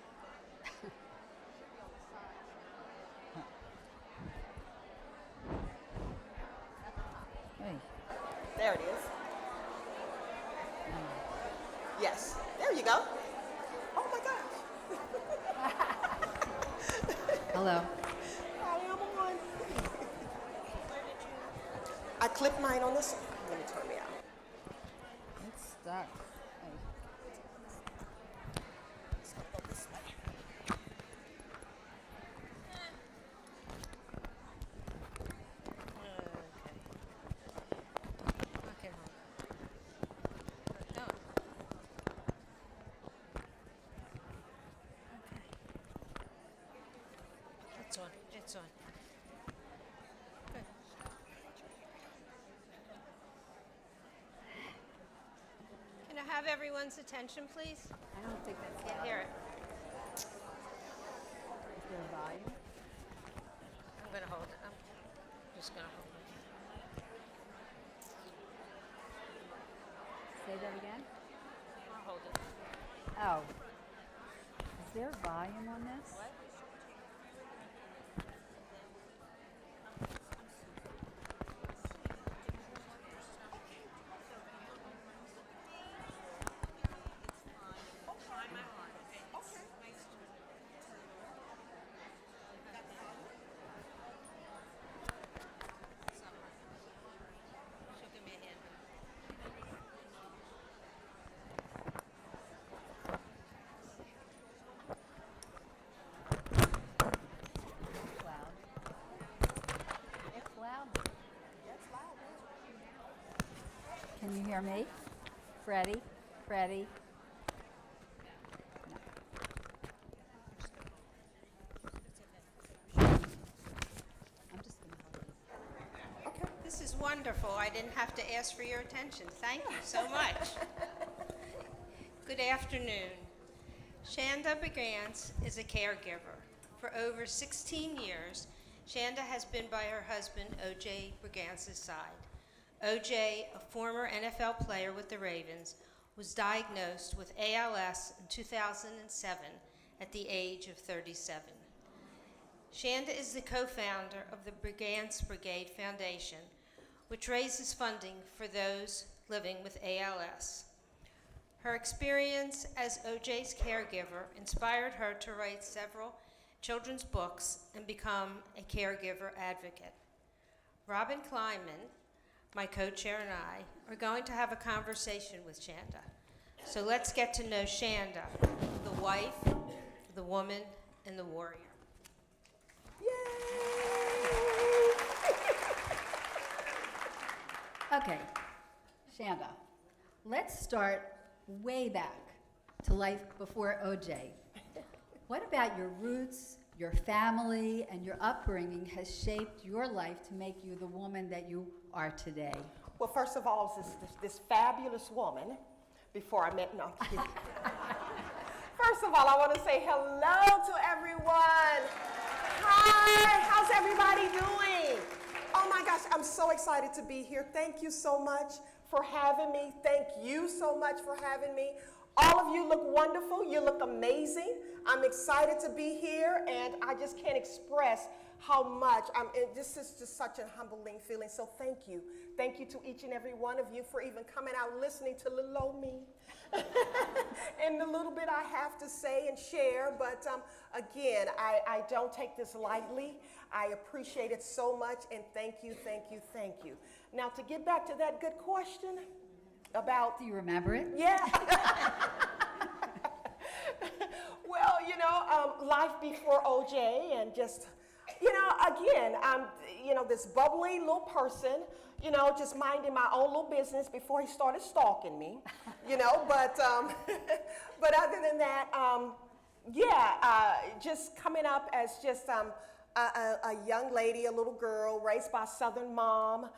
There it is. Yes, there you go. Oh my gosh. Hello. Hi, I'm on. I clipped mine on this. Let me turn me out. It's stuck. Let's go this way. Okay, hold on. No. It's on, it's on. Good. Can I have everyone's attention, please? I don't think that's Can't loud. hear it. Is there volume? I'm gonna hold it. I'm just gonna hold it. Say that again? I'll hold it. Oh. Is there volume on this? What? She'll give me a hand. It's loud. It's loud. Can you hear me? Freddie? Freddie? No. I'm just gonna hold this. Okay. This is wonderful. I didn't have to ask for your attention. Thank you so much. Good afternoon. Shanda Begance is a caregiver. For over 16 years, Shanda has been by her husband, O.J. Bregance's side. O.J., a former NFL player with the Ravens, was diagnosed with ALS in 2007 at the age of 37. Shanda is the co-founder of the Brigance Brigade Foundation, which raises funding for those living with ALS. Her experience as OJ's caregiver inspired her to write several children's books and become a caregiver advocate. Robin Kleinman, my co-chair, and I are going to have a conversation with Shanda. So let's get to know Shanda, the wife, the woman, and the warrior. Okay, Shanda, let's start way back to life before OJ. What about your roots, your family, and your upbringing has shaped your life to make you the woman that you are today? Well, first of all, this fabulous woman, before I met, no, I'm kidding. First of all, I want to say hello to everyone. Hi, how's everybody doing? Oh my gosh, I'm so excited to be here. Thank you so much for having me. Thank you so much for having me. All of you look wonderful. You look amazing. I'm excited to be here, and I just can't express how much. This is just such a humbling feeling, so thank you. Thank you to each and every one of you for even coming out listening to little old me and the little bit I have to say and share. But again, I don't take this lightly. I appreciate it so much, and thank you, thank you, thank you. Now, to get back to that good question about... Do you remember it? Yeah. Well, you know, life before OJ, and just, you know, again, I'm, you know, this bubbly little person, you know, just minding my own little business before he started stalking me, you know, but other than that, just coming up as just a young lady, a little girl, raised by a Southern mom,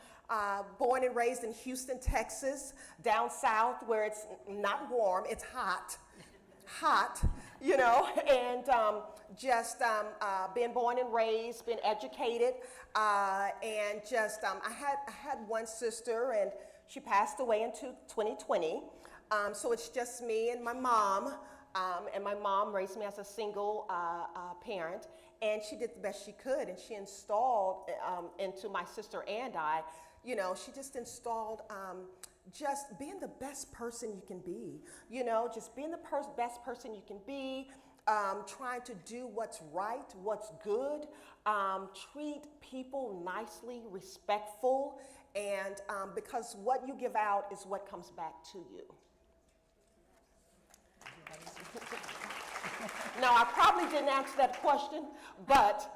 born and raised in Houston, Texas, down south where it's not warm, it's hot, you know, and just been born and raised, been educated, and just I had one sister, and she passed away in 2020, so it's just me and my mom And my mom raised me as a single parent, and she did the best she could, and she installed into my sister and I, you know, she just installed just being the best person you can be, you know, just being the best person you can be, trying to do what's right, what's good, treat people nicely, respectful, and because what you give out is what comes back to you. Now, I probably didn't answer that question, but.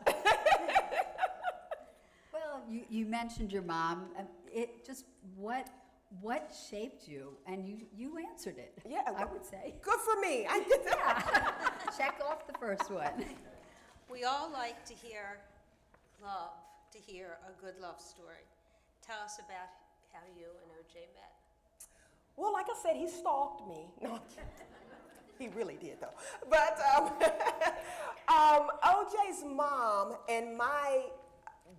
Well, you mentioned your mom. It just, what shaped you? And you answered it, Yeah, I would say. Good for me. I did that. Yeah, check off the first one. We all like to hear a good love story. Tell us about how you and OJ met. Well, like I said, he stalked me. No, he really did, though. But OJ's mom and my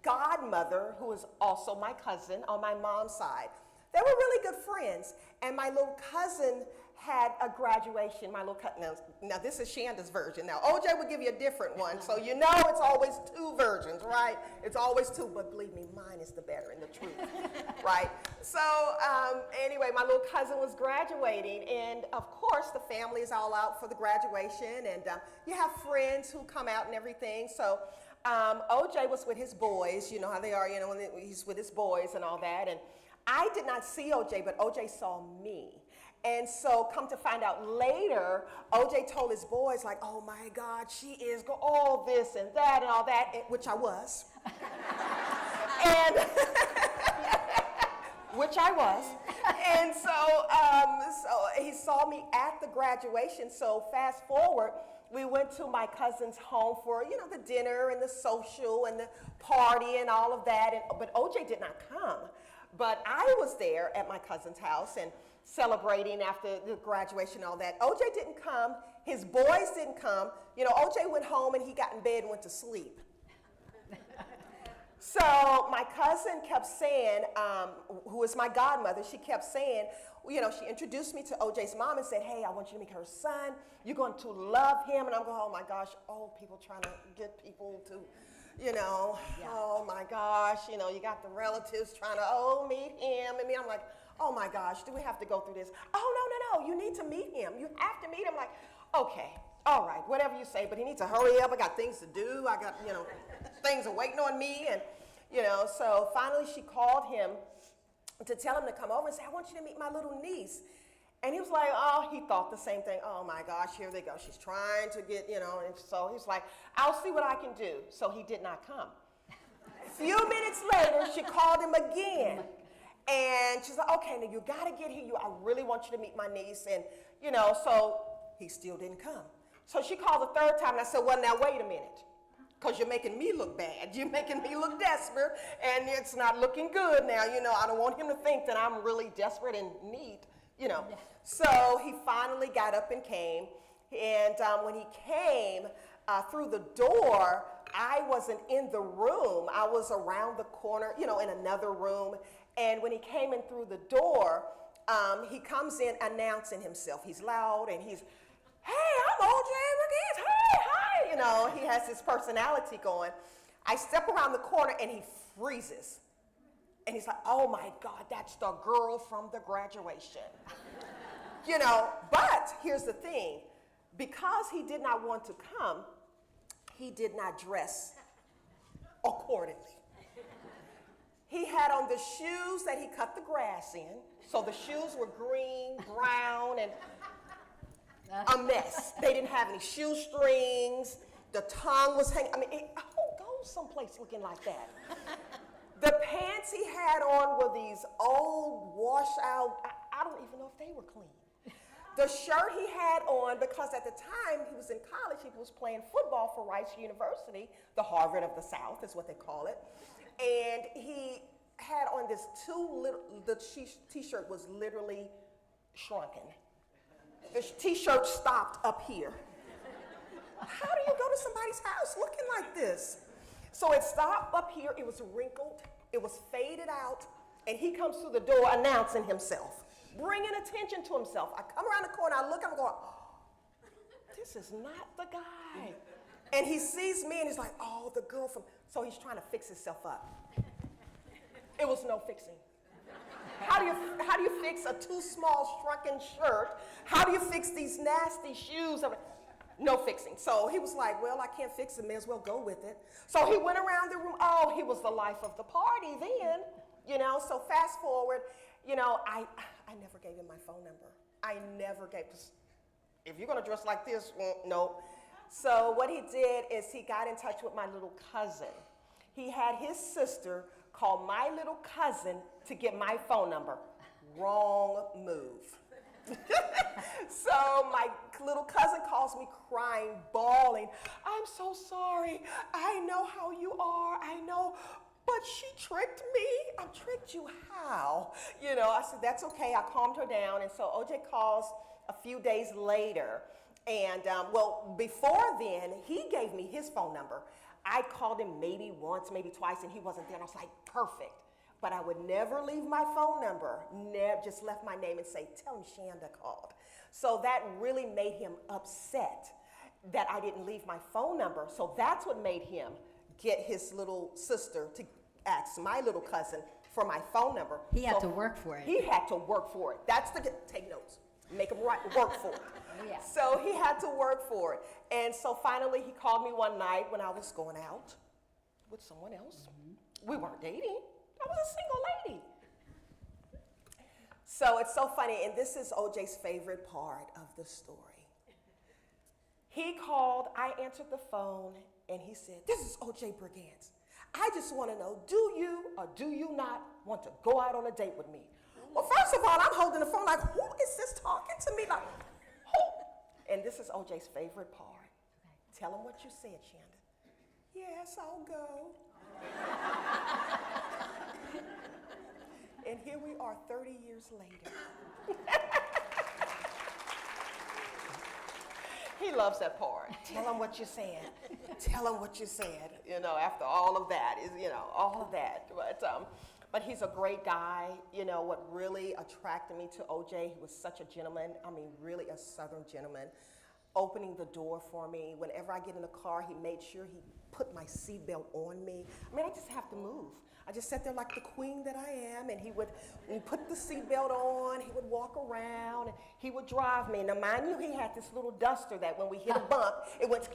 godmother, who is also my cousin on my mom's side, they were really good friends. And my little cousin had a graduation. My little cousin, now this is Shanda's version. Now, OJ would give you a different one, so you know it's always two versions, right? It's always two, but believe me, mine is the better and the truth, right? So anyway, my little cousin was graduating, and of course the family is all out for the graduation, and you have friends who come out and everything. So OJ was with his boys, you know how they are, you know, when he's with his boys and all that, and I did not see OJ, but OJ saw me. And so come to find out later, OJ told his boys, like, oh my God, she is all this and that and all that, which I was. And which I was. And so he saw me at the graduation. So fast forward, we went to my cousin's home for, you know, the dinner and the social and the party and all of that. But OJ did not come. But I was there at my cousin's house and celebrating after the graduation and all that. OJ didn't come. His boys didn't come. You know, OJ went home and he got in bed and went to sleep. So my cousin kept saying, who is my godmother, she kept saying, you know, she introduced me to OJ's mom and said, hey, I want you to meet her son. You're going to love him. And I'm going, oh my gosh, old people trying to get people to, you know, yeah. Oh my gosh, you know, you got the relatives trying to, meet him. And me, I'm like, oh my gosh, do we have to go through this? Oh, no, you need to meet him. You have to meet him. Like, okay, all right, whatever you say, but he needs to hurry up. I got things to do. I got, you know, things are waiting on me. And, you know, so finally she called him to tell him to come over and say, I want you to meet my little niece. And he was like, oh, he thought the same thing. Oh my gosh, here they go. She's trying to get, you know, and so he's like, I'll see what I can do. So he did not come. A few minutes later, she called him again. And she's like, okay, now you gotta get here. I really want you to meet my niece. And, you know, so he still didn't come. So she called the third time and I said, well, now wait a minute. Because you're making me look bad. You're making me look desperate. And it's not looking good now. You know, I don't want him to think that I'm really desperate and need, you know. So he finally got up and came. And when he came through the door, I wasn't in the room. I was around the corner, you know, in another room. And when he came in through the door, he comes in announcing himself. He's loud and he's, hey, I'm OJ McGee's, hey, hi. You know, he has his personality going. I step around the corner and he freezes. And he's like, oh my God, that's the girl from the graduation. You know, but here's the thing. Because he did not want to come, he did not dress accordingly. He had on the shoes that he cut the grass in. So the shoes were green, brown, and a mess. They didn't have any shoestrings. The tongue was hanging. I mean, who goes someplace looking like that? The pants he had on were these old, washed out, I don't even know if they were clean. The shirt he had on, because at the time he was in college, he was playing football for Rice University, the Harvard of the South is what they call it. And he had on this the t-shirt was literally shrunken. The t-shirt stopped up here. How do you go to somebody's house looking like this? So it stopped up here, it was wrinkled, it was faded out, and he comes through the door announcing himself, bringing attention to himself. I come around the corner, I look, I'm going, this is not the guy. And he sees me and he's like, oh, the girl from, so he's trying to fix himself up. It was no fixing. How do you fix a too small shrunken shirt? How do you fix these nasty shoes? No fixing. So he was like, well, I can't fix it, may as well go with it. So he went around the room. Oh, he was the life of the party then, you know. So fast forward, you know, I never gave him my phone number. I never gave, if you're gonna dress like this, no. So what he did is he got in touch with my little cousin. He had his sister call my little cousin to get my phone number. Wrong move. So my little cousin calls me crying, bawling. I'm so sorry. I know how you are. I know. But she tricked me. I tricked you how? You know, I said, that's okay. I calmed her down. And so OJ calls a few days later. And well, before then, he gave me his phone number. I called him maybe once, maybe twice, and he wasn't there. And I was like, perfect. But I would never leave my phone number, just left my name and say, tell him Shanda called. So that really made him upset that I didn't leave my phone number. So that's what made him get his little sister to ask my little cousin for my phone number. He had to work for it. He had to work for it. That's the, take notes, make him work for it. Yeah. So he had to work for it. And so finally he called me one night when I was going out with someone else. Mm-hmm. We weren't dating. I was a single lady. So it's so funny, and this is OJ's favorite part of the story. He called, I answered the phone, and he said, this is OJ Brigance. I just want to know, do you or do you not want to go out on a date with me? Well, first of all, I'm holding the phone like, who is this talking to me? Like, who? And this is OJ's favorite part. Okay. Tell him what you said, Shanda. Yes, I'll go. And here we are 30 years later. He loves that part. Tell him what you said. Tell him what you said. You know, after all of that is, you know, all of that. But he's a great guy. You know, what really attracted me to OJ, he was such a gentleman. I mean, really a Southern gentleman. Opening the door for me. Whenever I get in the car, he made sure he put my seatbelt on me. I mean, I just have to move. I just sat there like the queen that I am, and he would put the seatbelt on, he would walk around, and he would drive me. Now, mind you, he had this little duster that when we hit a bump, it went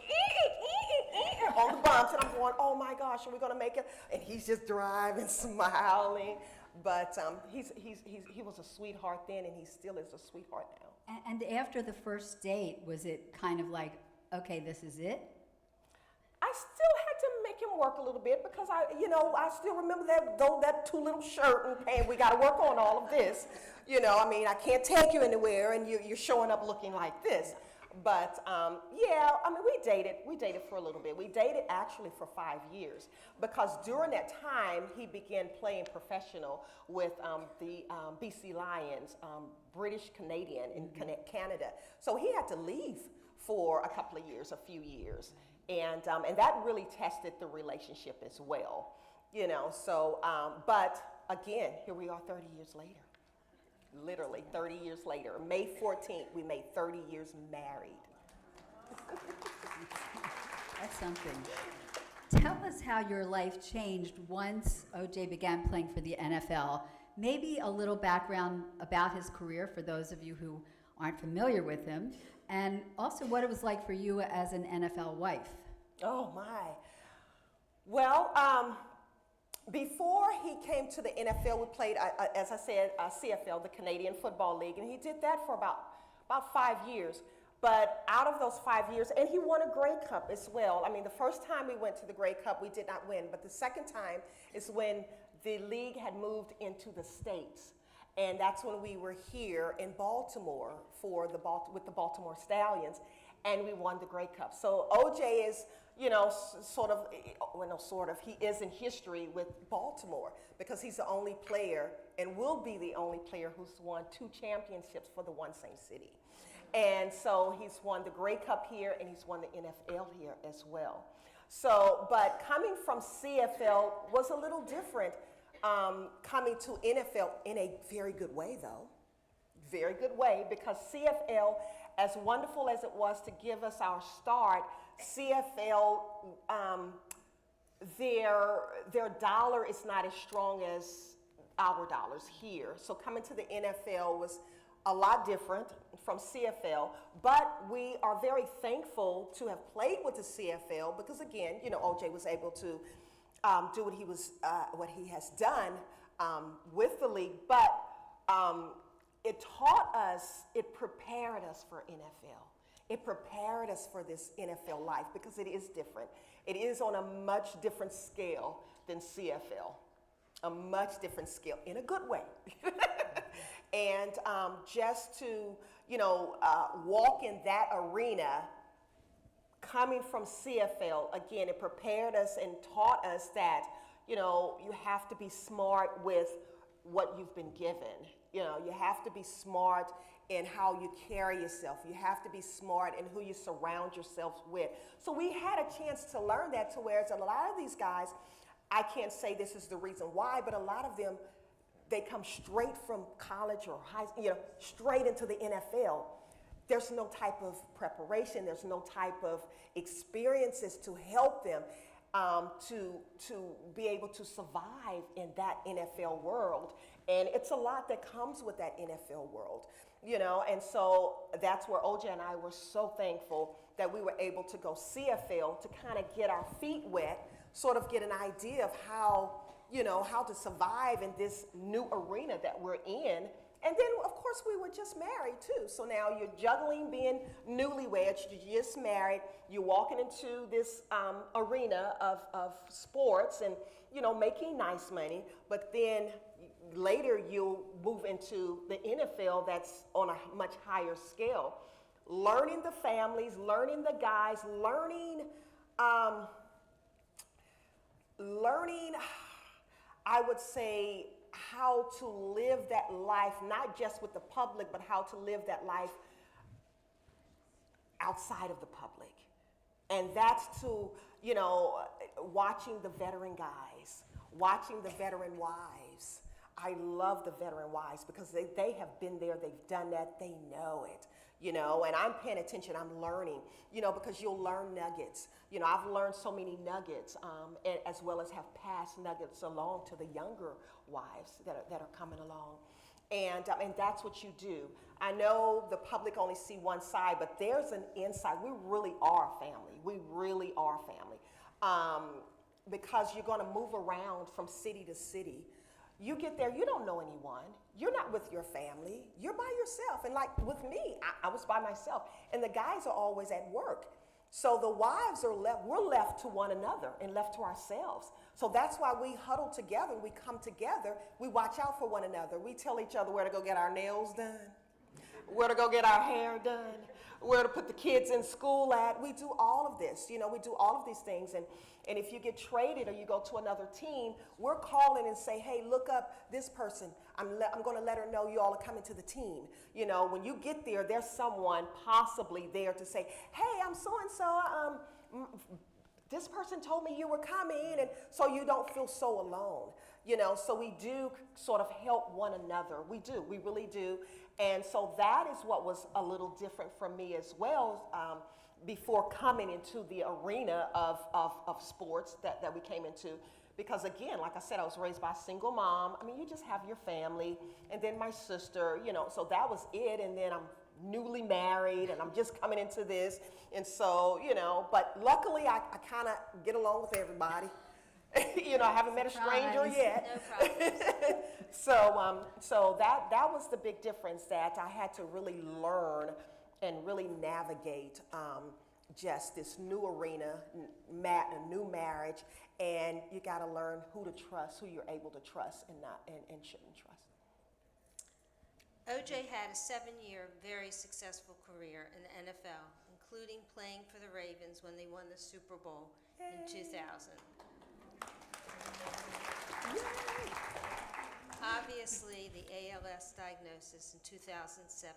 on the bumps, and I'm going, oh my gosh, are we gonna make it? And he's just driving, smiling. But he was a sweetheart then, and he still is a sweetheart now. And after the first date, was it kind of like, okay, this is it? I still had to make him work a little bit because I still remember that too little shirt and pants. We got to work on all of this. You know, I mean, I can't take you anywhere and you're showing up looking like this. But yeah, I mean, we dated for a little bit. We dated actually for 5 years because during that time he began playing professional with the BC Lions, British Canadian in Canada. So he had to leave for a few years. And that really tested the relationship as well, you know. So, but again, here we are 30 years later, literally 30 years later. May 14th, we made 30 years married. That's something. Tell us how your life changed once OJ began playing for the NFL. Maybe a little background about his career for those of you who aren't familiar with him, and also what it was like for you as an NFL wife. Oh my. Well, before he came to the NFL, we played, as I said, CFL, the Canadian Football League, and he did that for about 5 years. But out of those 5 years, and he won a Grey Cup as well. I mean, the first time we went to the Grey Cup, we did not win, but the second time is when the league had moved into the States. And that's when we were here in Baltimore with the Baltimore Stallions, and we won the Grey Cup. So OJ is, you know, he is in history with Baltimore because he's the only player and will be the only player who's won 2 championships for the one same city. And so he's won the Grey Cup here and he's won the NFL here as well. So, but coming from CFL was a little different. Coming to NFL in a very good way, though. Very good way, because CFL, as wonderful as it was to give us our start, CFL, their dollar is not as strong as our dollars here. So coming to the NFL was a lot different from CFL, but we are very thankful to have played with the CFL because, again, you know, OJ was able to do what he has done with the league, but it taught us, it prepared us for NFL. It prepared us for this NFL life because it is different. It is on a much different scale than CFL, a much different scale in a good way. And just to, you know, walk in that arena, coming from CFL, again, it prepared us and taught us that, you know, you have to be smart with what you've been given. You know, you have to be smart in how you carry yourself. You have to be smart in who you surround yourself with. So we had a chance to learn that, to whereas a lot of these guys, I can't say this is the reason why, but a lot of them, they come straight from college or high, you know, straight into the NFL. There's no type of preparation, there's no type of experiences to help them to be able to survive in that NFL world. And it's a lot that comes with that NFL world, you know, and so that's where OJ and I were so thankful that we were able to go CFL to kind of get our feet wet, sort of get an idea of how, you know, how to survive in this new arena that we're in. And then, of course, we were just married, too. So now you're juggling being newlyweds, you're just married, you're walking into this arena of sports and, you know, making nice money. But then later you'll move into the NFL that's on a much higher scale. Learning the families, learning the guys, learning, I would say, how to live that life, not just with the public, but how to live that life outside of the public. And that's to, you know, watching the veteran guys, watching the veteran wives. I love the veteran wives because they have been there, they've done that, they know it. You know, and I'm paying attention, I'm learning, you know, because you'll learn nuggets. You know, I've learned so many nuggets, as well as have passed nuggets along to the younger wives that are coming along. And that's what you do. I know the public only see one side, but there's an inside. We really are family. We really are family. Because you're going to move around from city to city. You get there, you don't know anyone. You're not with your family. You're by yourself. And like with me, I was by myself. And the guys are always at work. So the wives are left, we're left to one another and left to ourselves. So that's why we huddle together, we come together, we watch out for one another. We tell each other where to go get our nails done, where to go get our hair done, where to put the kids in school at. We do all of this, you know, we do all of these things. And if you get traded or you go to another team, we're calling and say, hey, look up this person. I'm going to let her know you all are coming to the team. You know, when you get there, there's someone possibly there to say, hey, I'm so-and-so. This person told me you were coming. And so you don't feel so alone. You know, so we do sort of help one another. We do. We really do. And so that is what was a little different from me as well. Before coming into the arena of sports that we came into. Because again, like I said, I was raised by a single mom. I mean, you just have your family, and then my sister, you know, so that was it. And then I'm newly married, and I'm just coming into this. And so, you know, but luckily I kind of get along with everybody. You know, I haven't met a stranger yet. No problem. So that was the big difference, that I had to really learn and really navigate just this new arena, a new marriage, and you got to learn who to trust, who you're able to trust and not and shouldn't trust. OJ had a 7-year, very successful career in the NFL, including playing for the Ravens when they won the Super Bowl in 2000. Obviously, the ALS diagnosis in 2007,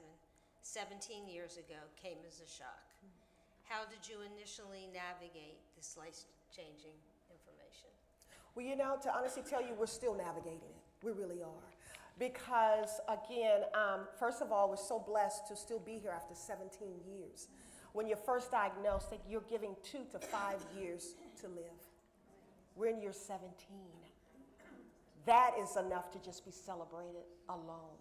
17 years ago, came as a shock. How did you initially navigate this life-changing information? Well, you know, to honestly tell you, we're still navigating it. We really are. because, again, first of all, we're so blessed to still be here after 17 years. When you're first diagnosed, that you're giving 2 to 5 years to live. We're in year 17. That is enough to just be celebrated alone.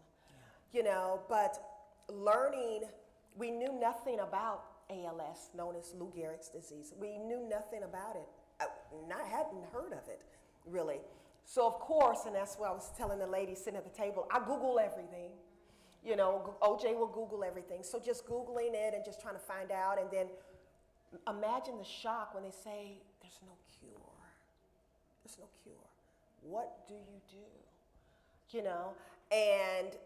You know, but learning, we knew nothing about ALS, known as Lou Gehrig's disease. We knew nothing about it. I hadn't heard of it, really. So of course, and that's what I was telling the lady sitting at the table, I Google everything. You know, OJ will Google everything. So just Googling it and just trying to find out, and then imagine the shock when they say, there's no cure. There's no cure. What do you do? You know, and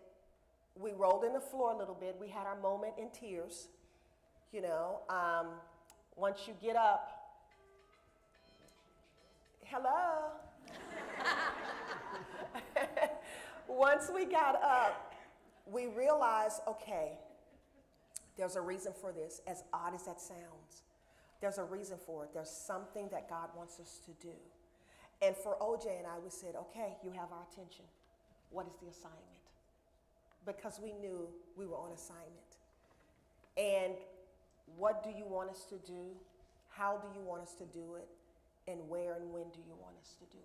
we rolled in the floor a little bit. We had our moment in tears. You know, once you get up, hello. Once we got up, we realized, okay, there's a reason for this, as odd as that sounds. There's a reason for it. There's something that God wants us to do. And for OJ and I, we said, okay, you have our attention. What is the assignment? Because we knew we were on assignment. And what do you want us to do? How do you want us to do it? And where and when do you want us to do it?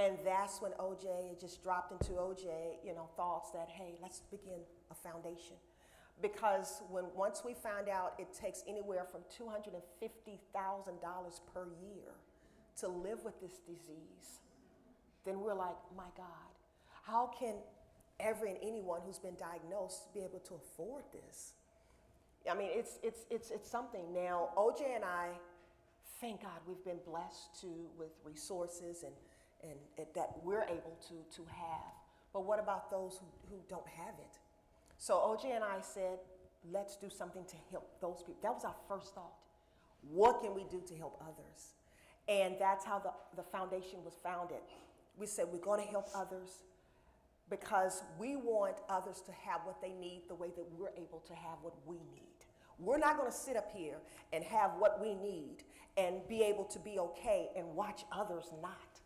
And that's when OJ just dropped into OJ, you know, thoughts that, hey, let's begin a foundation. Because once we found out it takes anywhere from $250,000 per year to live with this disease, then we're like, my God, how can every and anyone who's been diagnosed be able to afford this? I mean, it's something. Now, OJ and I, thank God, we've been blessed with resources and that we're able to have. But what about those who don't have it? So OJ and I said, let's do something to help those people. That was our first thought. What can we do to help others? And that's how the foundation was founded. We said we're going to help others because we want others to have what they need the way that we're able to have what we need. We're not going to sit up here and have what we need and be able to be okay and watch others not.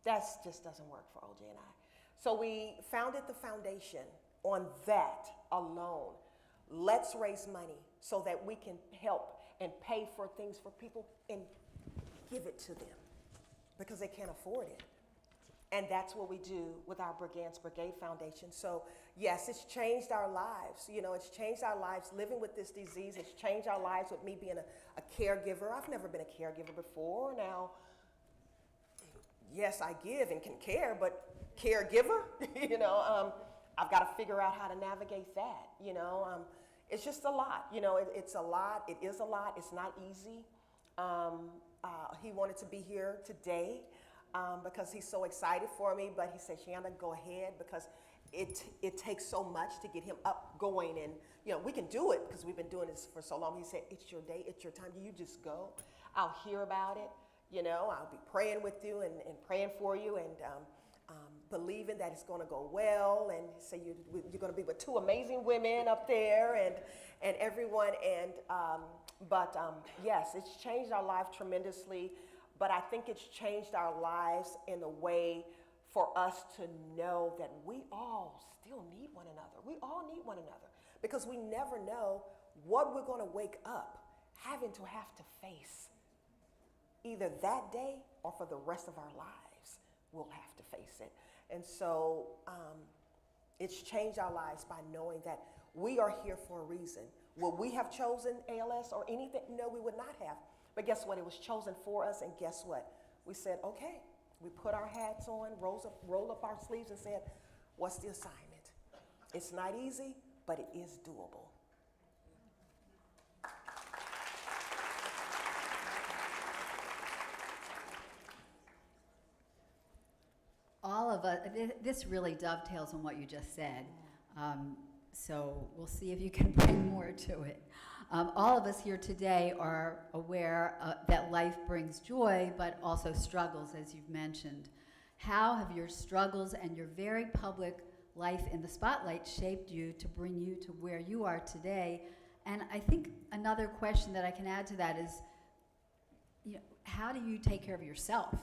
That just doesn't work for OJ and I. So we founded the foundation on that alone. Let's raise money so that we can help and pay for things for people and give it to them because they can't afford it. And that's what we do with our Brigance Brigade Foundation. So yes, it's changed our lives. You know, it's changed our lives living with this disease. It's changed our lives with me being a caregiver. I've never been a caregiver before. Now, yes, I give and can care, but caregiver, you know, I've got to figure out how to navigate that, you know. It's just a lot, you know, it's a lot. It is a lot. It's not easy. He wanted to be here today because he's so excited for me, but he said, Shanda, go ahead because it takes so much to get him up, going, and, you know, we can do it because we've been doing this for so long. He said, it's your day, it's your time. You just go. I'll hear about it. You know, I'll be praying with you and praying for you and believing that it's going to go well. And say you're going to be with 2 amazing women up there and everyone. And yes, it's changed our life tremendously. But I think it's changed our lives in a way for us to know that we all still need one another. We all need one another because we never know what we're going to wake up having to have to face. Either that day or for the rest of our lives, we'll have to face it. And so it's changed our lives by knowing that we are here for a reason. Would we have chosen ALS or anything? No, we would not have. But guess what? It was chosen for us, and guess what? We said, okay. We put our hats on, roll up our sleeves and said, what's the assignment? It's not easy, but it is doable. All of us, this really dovetails on what you just said. So we'll see if you can bring more to it. All of us here today are aware that life brings joy, but also struggles, as you've mentioned. How have your struggles and your very public life in the spotlight shaped you to bring you to where you are today? And I think another question that I can add to that is, you know, how do you take care of yourself?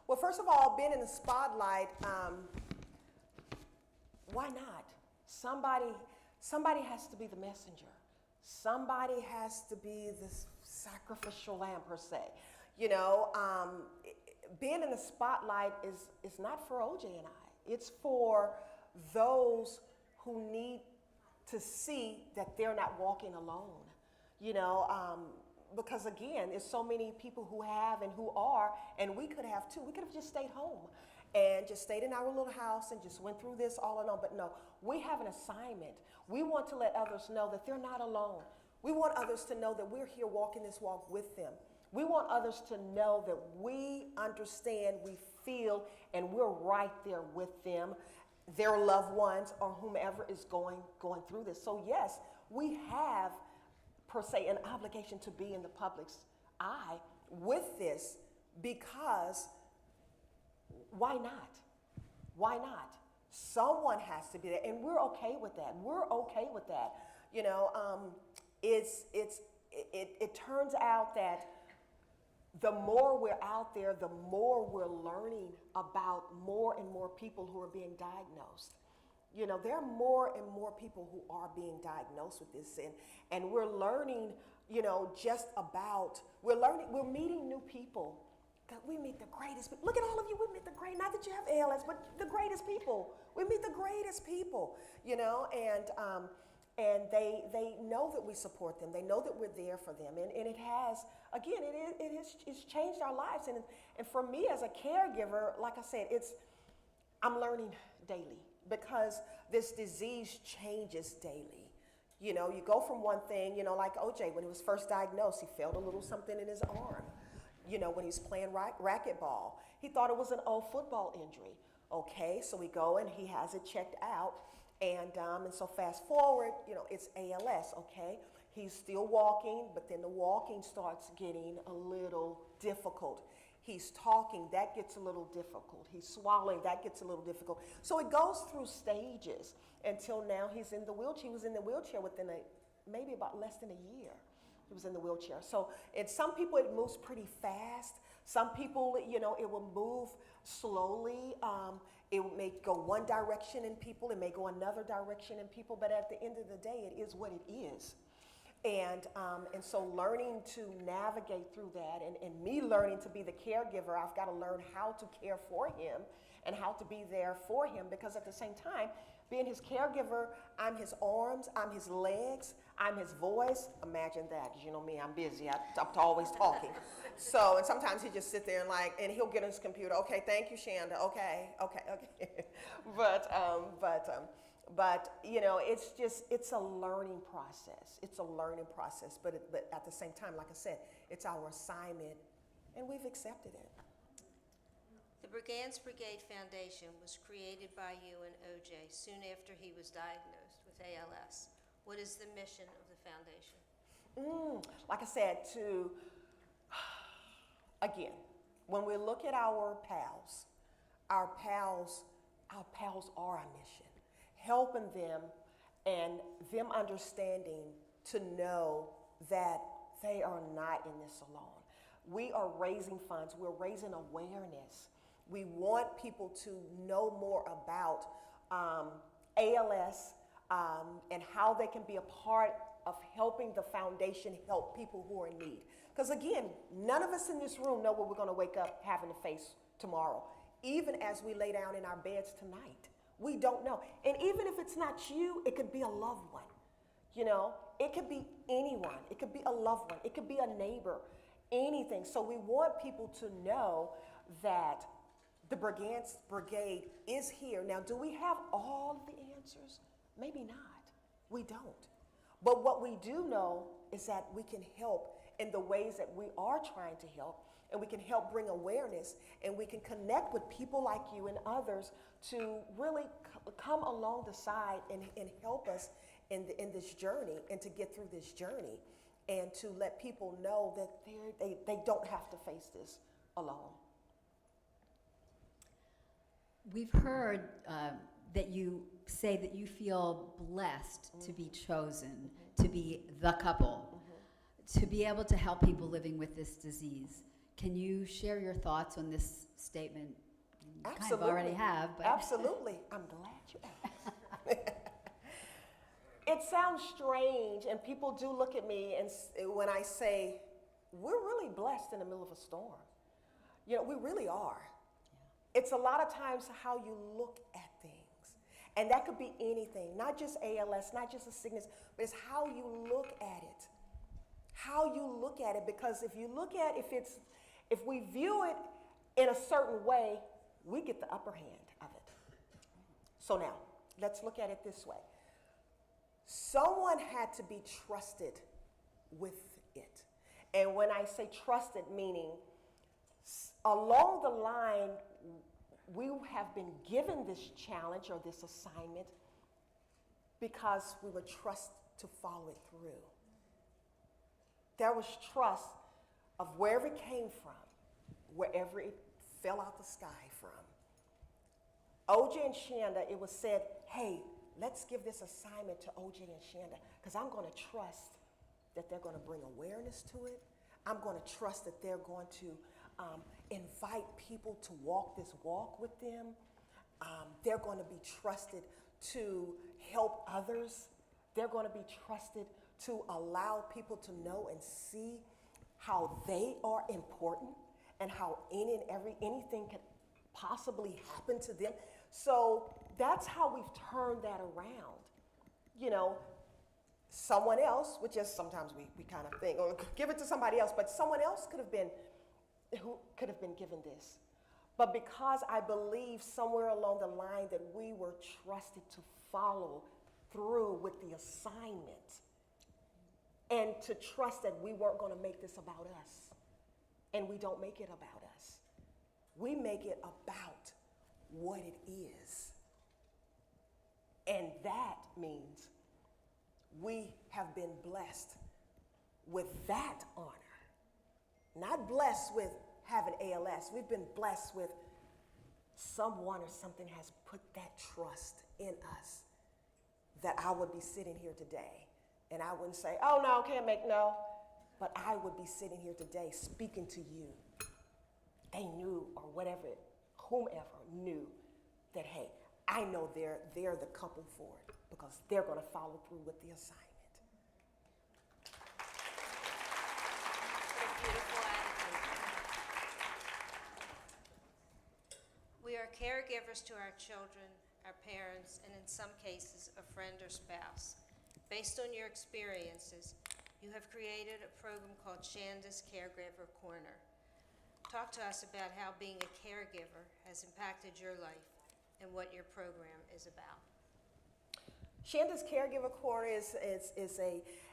Well, first of all, being in the spotlight, why not? Somebody has to be the messenger. Somebody has to be the sacrificial lamb, per se. You know, being in the spotlight is not for OJ and I. It's for those who need to see that they're not walking alone. You know, because again, there's so many people who have and who are, and we could have too. We could have just stayed home and just stayed in our little house and just went through this all alone. But no, we have an assignment. We want to let others know that they're not alone. We want others to know that we're here walking this walk with them. We want others to know that we understand, we feel, and we're right there with them, their loved ones, or whomever is going through this. So yes, we have, per se, an obligation to be in the public's eye with this, because why not? Why not? Someone has to be there, and we're okay with that. We're okay with that. You know, it turns out that the more we're out there, the more we're learning about more and more people who are being diagnosed. You know, there are more and more people who are being diagnosed with this, and we're learning, you know, we're meeting new people. God, we meet the greatest people. Look at all of you, we meet the great, not that you have ALS, but the greatest people. We meet the greatest people, you know, and they know that we support them. They know that we're there for them. And it has, again, it's changed our lives. And for me as a caregiver, like I said, I'm learning daily, because this disease changes daily. You know, you go from one thing, you know, like OJ, when he was first diagnosed, he felt a little something in his arm. You know, when he's playing racquetball, he thought it was an old football injury. Okay, so we go and he has it checked out. And so fast forward, you know, it's ALS, okay? He's still walking, but then the walking starts getting a little difficult. He's talking, that gets a little difficult. He's swallowing, that gets a little difficult. So it goes through stages until now he's in the wheelchair. He was in the wheelchair within maybe about less than a year. He was in the wheelchair. So some people, it moves pretty fast. Some people, you know, it will move slowly. It may go one direction in people. It may go another direction in people. But at the end of the day, it is what it is. And so learning to navigate through that, and me learning to be the caregiver, I've got to learn how to care for him and how to be there for him, because at the same time, being his caregiver, I'm his arms, I'm his legs, I'm his voice. Imagine that, because you know me, I'm busy. I'm always talking. So, and sometimes he just sit there and he'll get on his computer. Okay, thank you, Shanda. Okay. But you know, it's a learning process. It's a learning process. But at the same time, like I said, it's our assignment, and we've accepted it. The Brigance Brigade Foundation was created by you and OJ soon after he was diagnosed with ALS. What is the mission of the foundation? Like I said, again, when we look at our pals are our mission. Helping them and them understanding to know that they are not in this alone. We are raising funds. We're raising awareness. We want people to know more about ALS and how they can be a part of helping the foundation help people who are in need. Because again, none of us in this room know what we're going to wake up having to face tomorrow, even as we lay down in our beds tonight. We don't know. And even if it's not you, it could be a loved one. You know, it could be anyone. It could be a loved one. It could be a neighbor, anything. So we want people to know that the Brigance Brigade is here. Now, do we have all the answers? Maybe not. We don't. But what we do know is that we can help in the ways that we are trying to help, and we can help bring awareness, and we can connect with people like you and others to really come along the side and help us in this journey, and to get through this journey, and to let people know that they don't have to face this alone. We've heard that you say that you feel blessed to be chosen, to be the couple, to be able to help people living with this disease. Can you share your thoughts on this statement? You Absolutely. kind of already have. But Absolutely. I'm glad you asked. It sounds strange, and people do look at me and when I say, we're really blessed in the middle of a storm. You know, we really are. It's a lot of times how you look at things. And that could be anything, not just ALS, not just a sickness, but it's how you look at it. How you look at it, because if you look at, if we view it in a certain way, we get the upper hand of it. So now, let's look at it this way. Someone had to be trusted with it. And when I say trusted, meaning along the line, we have been given this challenge or this assignment because we were trusted to follow it through. There was trust of wherever it came from, wherever it fell out the sky from. OJ and Shanda, it was said, hey, let's give this assignment to OJ and Shanda because I'm going to trust that they're going to bring awareness to it. I'm going to trust that they're going to invite people to walk this walk with them. They're going to be trusted to help others. They're going to be trusted to allow people to know and see how they are important and how anything can possibly happen to them. So that's how we've turned that around. You know, someone else, which is sometimes we kind of think, oh, give it to somebody else, but someone else could have been given this. But because I believe somewhere along the line that we were trusted to follow through with the assignment and to trust that we weren't going to make this about us. And we don't make it about us. We make it about what it is. And that means we have been blessed with that honor. Not blessed with having ALS. We've been blessed with someone or something has put that trust in us that I would be sitting here today. And I wouldn't say, oh, no, can't make no. But I would be sitting here today speaking to you. They knew, or whatever, whomever knew that, hey, I know they're the couple for it because they're going to follow through with the assignment. What a beautiful attitude. We are caregivers to our children, our parents, and in some cases, a friend or spouse. Based on your experiences, you have created a program called Shanda's Caregiver Corner. Talk to us about how being a caregiver has impacted your life and what your program is about. Shanda's Caregiver Corner is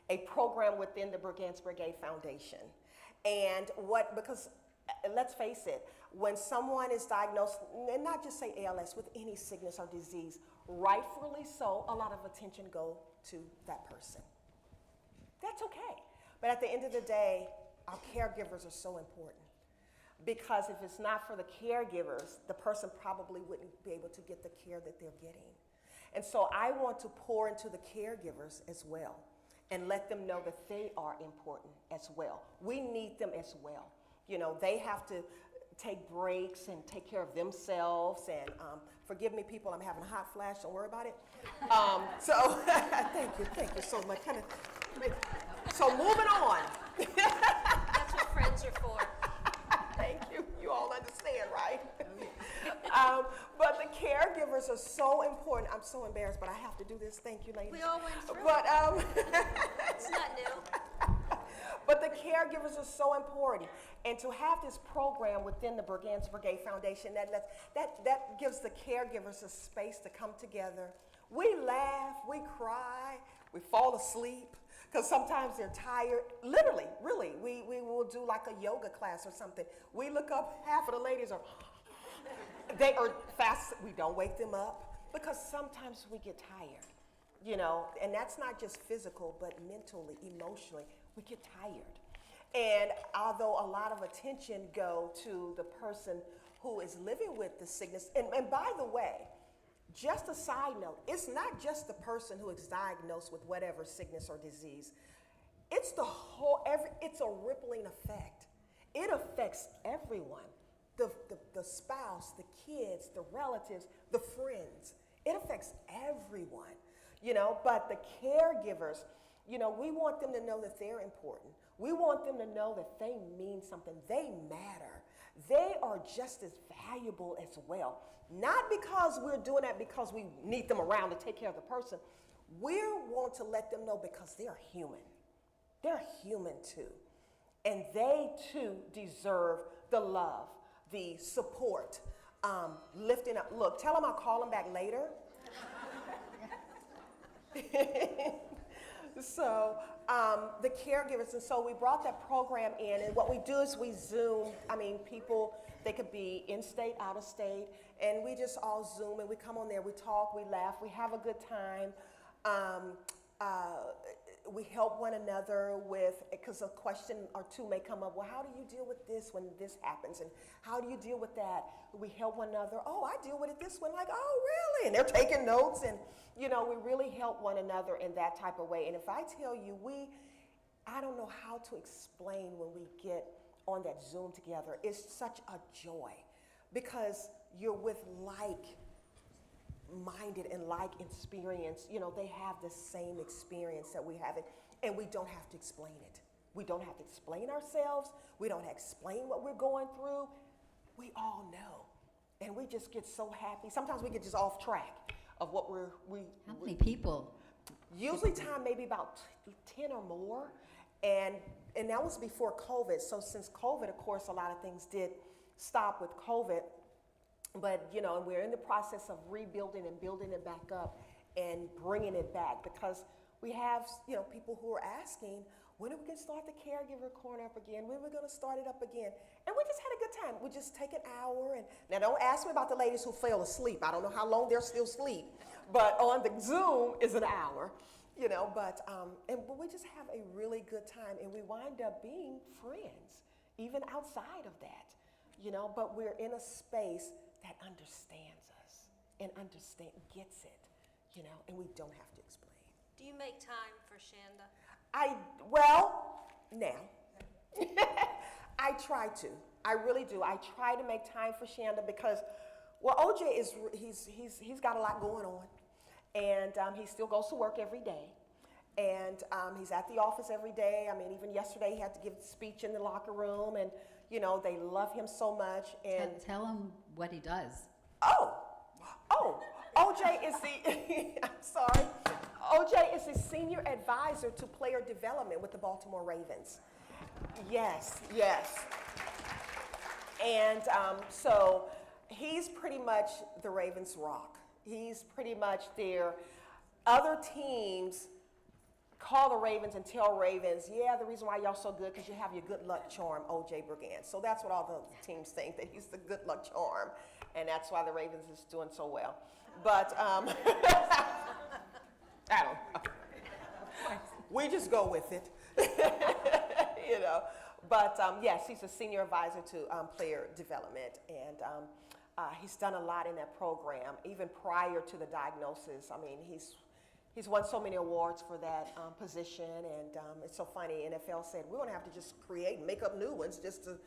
a program within the Brigance Brigade Foundation. And because let's face it, when someone is diagnosed, and not just say ALS, with any sickness or disease, rightfully so, a lot of attention go to that person. That's okay. But at the end of the day, our caregivers are so important. Because if it's not for the caregivers, the person probably wouldn't be able to get the care that they're getting. And so I want to pour into the caregivers as well and let them know that they are important as well. We need them as well. You know, they have to take breaks and take care of themselves. And forgive me, people, I'm having a hot flash. Don't worry about it. So thank you so much. So moving on. That's what friends are for. Thank you. You all understand, right? But the caregivers are so important. I'm so embarrassed, but I have to do this. Thank you, ladies. We all went through but, It's not new. But the caregivers are so important. And to have this program within the Brigance Brigade Foundation, that gives the caregivers a space to come together. We laugh, we cry, we fall asleep, because sometimes they're tired. Literally, really, we will do like a yoga class or something. We look up, half of the ladies they are fast. We don't wake them up because sometimes we get tired, you know, and that's not just physical, but mentally, emotionally, we get tired. And although a lot of attention go to the person who is living with the sickness, and by the way, just a side note, it's not just the person who is diagnosed with whatever sickness or disease. It's the whole, it's a rippling effect. It affects everyone. The spouse, the kids, the relatives, the friends. It affects everyone, you know, but the caregivers, you know, we want them to know that they're important. We want them to know that they mean something. They matter. They are just as valuable as well. Not because we're doing that because we need them around to take care of the person. We want to let them know because they're human. They're human too. And they too deserve the love, the support, lifting up. Look, tell them I'll call them back later. So the caregivers, and so we brought that program in, and what we do is we Zoom, I mean, people, they could be in-state, out-of-state, and we just all Zoom, and we come on there, we talk, we laugh, we have a good time. We help one another with, because a question or two may come up, well, how do you deal with this when this happens? And how do you deal with that? We help one another. Oh, I deal with it this way. Like, oh, really? And they're taking notes. And, you know, we really help one another in that type of way. And if I tell you, I don't know how to explain when we get on that Zoom together. It's such a joy because you're with like-minded and like experience. You know, they have the same experience that we have, and we don't have to explain it. We don't have to explain ourselves. We don't have to explain what we're going through. We all know, and we just get so happy. Sometimes we get just off track of what How many people? Usually time maybe about 10 or more, and that was before COVID. So since COVID, of course, a lot of things did stop with COVID. But, you know, we're in the process of rebuilding and building it back up and bringing it back because we have, you know, people who are asking, when are we going to start the caregiver corner up again? When are we going to start it up again? And we just had a good time. We just take an hour. And now don't ask me about the ladies who fell asleep. I don't know how long they're still asleep. But on the Zoom is an hour, you know. But we just have a really good time. And we wind up being friends, even outside of that, you know. But we're in a space that understands us and gets it, you know, and we don't have to explain. Do you make time for Shanda? Now, I try to. I really do. I try to make time for Shanda because, well, OJ he's got a lot going on, and he still goes to work every day, and he's at the office every day. I mean, even yesterday he had to give a speech in the locker room, and you know, they love him so much. And Tell him what he does. OJ is I'm sorry. OJ is the senior advisor to player development with the Baltimore Ravens. Yes. And so he's pretty much the Ravens' rock. He's pretty much their other teams call the Ravens and tell Ravens, yeah, the reason why y'all so good because you have your good luck charm, O.J. Brigance. So that's what all the teams think, that he's the good luck charm, and that's why the Ravens is doing so well. But I don't know. We just go with it, you know. But yes, he's a senior advisor to player development, and he's done a lot in that program, even prior to the diagnosis. I mean, He's won so many awards for that position, and it's so funny. NFL said, we're going to have to just create and make up new ones just to,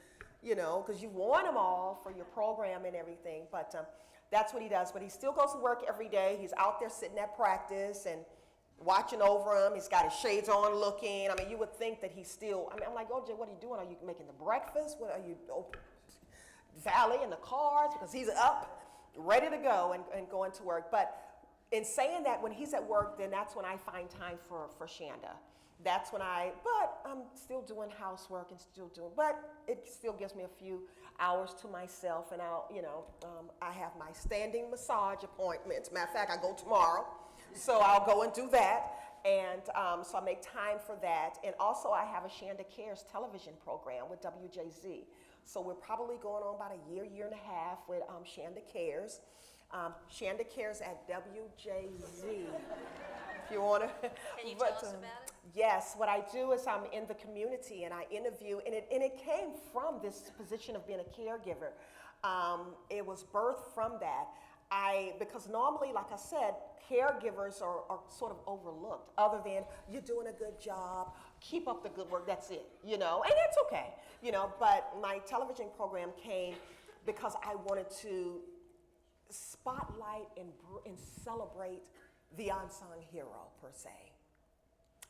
you know, because you've won them all for your program and everything. But that's what he does. But he still goes to work every day. He's out there sitting at practice and watching over him. He's got his shades on looking. I mean, you would think that he's still, I'm like, OJ, what are you doing? Are you making the breakfast? What are you, valeting the cars? Because he's up, ready to go and going to work. But in saying that, when he's at work, then that's when I find time for Shanda. That's when but I'm still doing housework and but it still gives me a few hours to myself, and I have my standing massage appointment. Matter of fact, I go tomorrow, so I'll go and do that, and so I make time for that. And also I have a Shanda Cares television program with WJZ, so we're probably going on about a year and a half with Shanda Cares. Shanda Cares at WJZ. If you want to. Can you tell us about it? Yes, what I do is I'm in the community and I interview, and it came from this position of being a caregiver. It was birthed from that. Because normally, like I said, caregivers are sort of overlooked, other than you're doing a good job, keep up the good work, that's it, and it's okay, but my television program came because I wanted to spotlight and celebrate the unsung hero, per se.